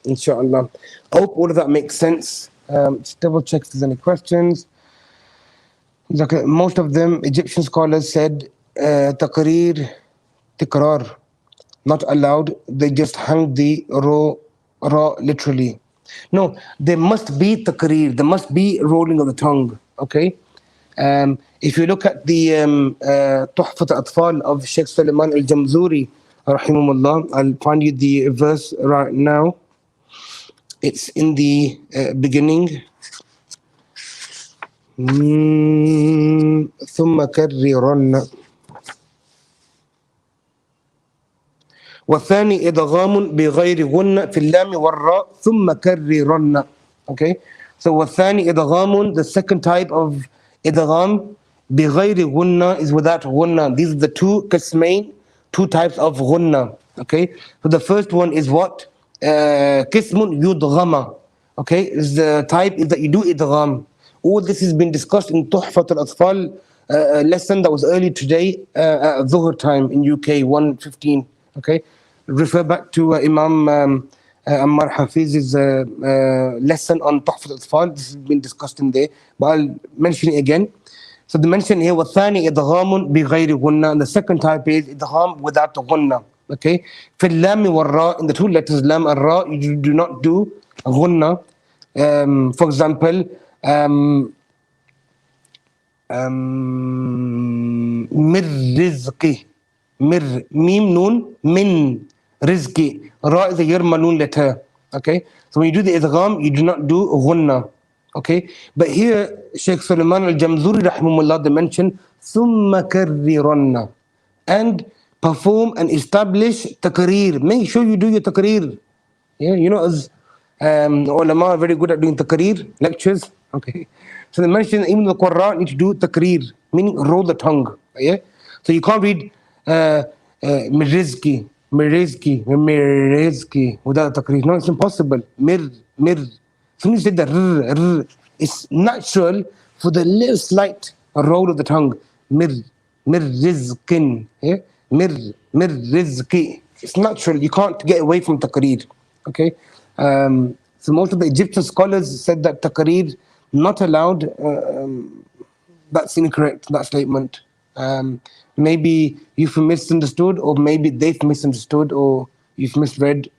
inshallah. I hope all of that makes sense. Just double check if there's any questions. Most of them, Egyptian scholars said taqreer, tikrar, not allowed. They just hung the ra literally. No, there must be taqreer, there must be rolling of the tongue. Okay, if you look at the Tuhfat al-Atfal of Sheikh Sulaiman al-Jamzuri, rahimahullah, I'll find you the verse right now. It's in the beginning. ثم كررن. والثاني إدغام بغير غنة في اللام والراء ثم كررن. Okay, so والثاني إدغام, the second type of إدغام بغير غنة is without غنة. These are the two قسمين, two types of غنة. Okay, so the first one is what? قسم يدغم. Okay, is the type is that you do إدغام. All this has been discussed in تحفة الأطفال lesson that was early today at Dhuhr time in UK 1:15. Okay, refer back to Imam Ammar Hafiz's lesson on Tuhfat al-Atfal. This has been discussed in there, but I'll mention it again. So the mention here, وَالثَّانِي إِدْغَامٌ بِغَيْرِ غُنَّةٍ, and the second type is إِدْغَام without the غُنَّة. Okay, في اللام والراء, in the two letters lam and ra, you do not do غُنَّة. For example, مِرْ رِزْقِ, mir, mim, noon, min, rizqi. Ra is a yarma letter. Okay, so when you do the idgham, you do not do ghunna. Okay, but here Sheikh Sulaiman al-Jamzuri rahimahullah, they mention thumma karriranna, and perform and establish taqreer. Make sure you do your taqreer. Yeah, you know, as ulama are very good at doing taqreer, lectures. Okay, so they mention even the Qur'an need to do taqreer, meaning roll the tongue. Yeah, so you can't read Mirizki, Mirizki, Mirizki without a taqreer. No, it's impossible. Mir. So when you say the r, it's natural for the little slight roll of the tongue. Mir rizqin. Yeah? Mir rizqi. It's natural. You can't get away from taqreer. Okay. So most of the Egyptian scholars said that taqreer not allowed. That's incorrect, that statement. Maybe you've misunderstood, or maybe they've misunderstood, or you've misread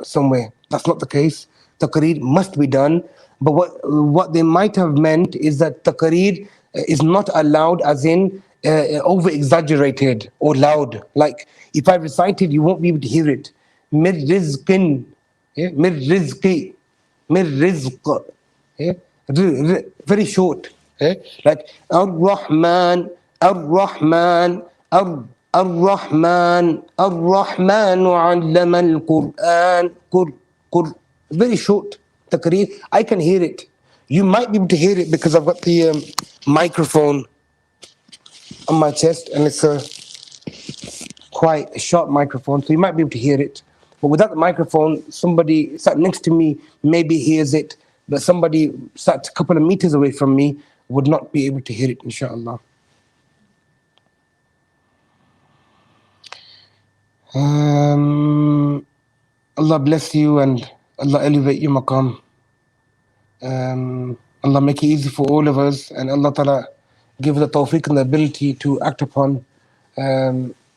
somewhere. That's not the case. Taqreer must be done. But what they might have meant is that taqreer is not allowed as in over exaggerated or loud. Like if I recite it, you won't be able to hear it. Mir rizqin, yeah? Mir rizqi, mir rizq. Yeah? Very short. Yeah? Like Ar-Rahman, Ar-Rahman, Ar-Rahman, Ar-Rahman allama al-Qur'an. Very short taqreer. I can hear it. You might be able to hear it because I've got the microphone on my chest, and it's a quite a sharp microphone, so you might be able to hear it. But without the microphone, somebody sat next to me maybe hears it, but somebody sat a couple of meters away from me would not be able to hear it, inshallah. Allah bless you and Allah elevate your maqam. Allah make it easy for all of us, and Allah Ta'ala give the tawfiq and the ability to act upon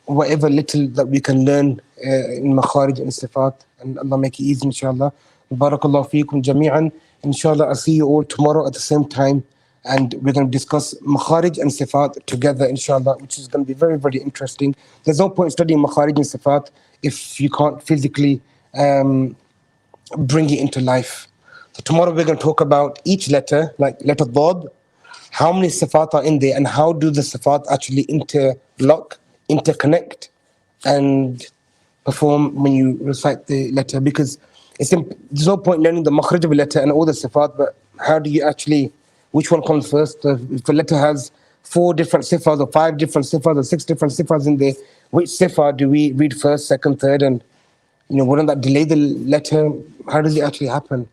whatever little that we can learn in Makharij and Sifāt, and Allah make it easy, inshallah. Barakallahu feekum jami'an. Inshallah, I'll see you all tomorrow at the same time, and we're going to discuss Makharij and Sifāt together, inshallah, which is going to be very, very interesting. There's no point studying Makharij and Sifāt if you can't physically bring it into life. So tomorrow we're going to talk about each letter, like letter Dad, how many Sifāt are in there, and how do the Sifāt actually interlock, interconnect, and perform when you recite the letter. Because there's no point learning the makhraj of a letter and all the Sifāt, but how do you actually, which one comes first? If the letter has 4 different Sifās or 5 different Sifās or 6 different Sifās in there, which Sifā do we read first, second, third, and wouldn't that delay the letter? How does it actually happen?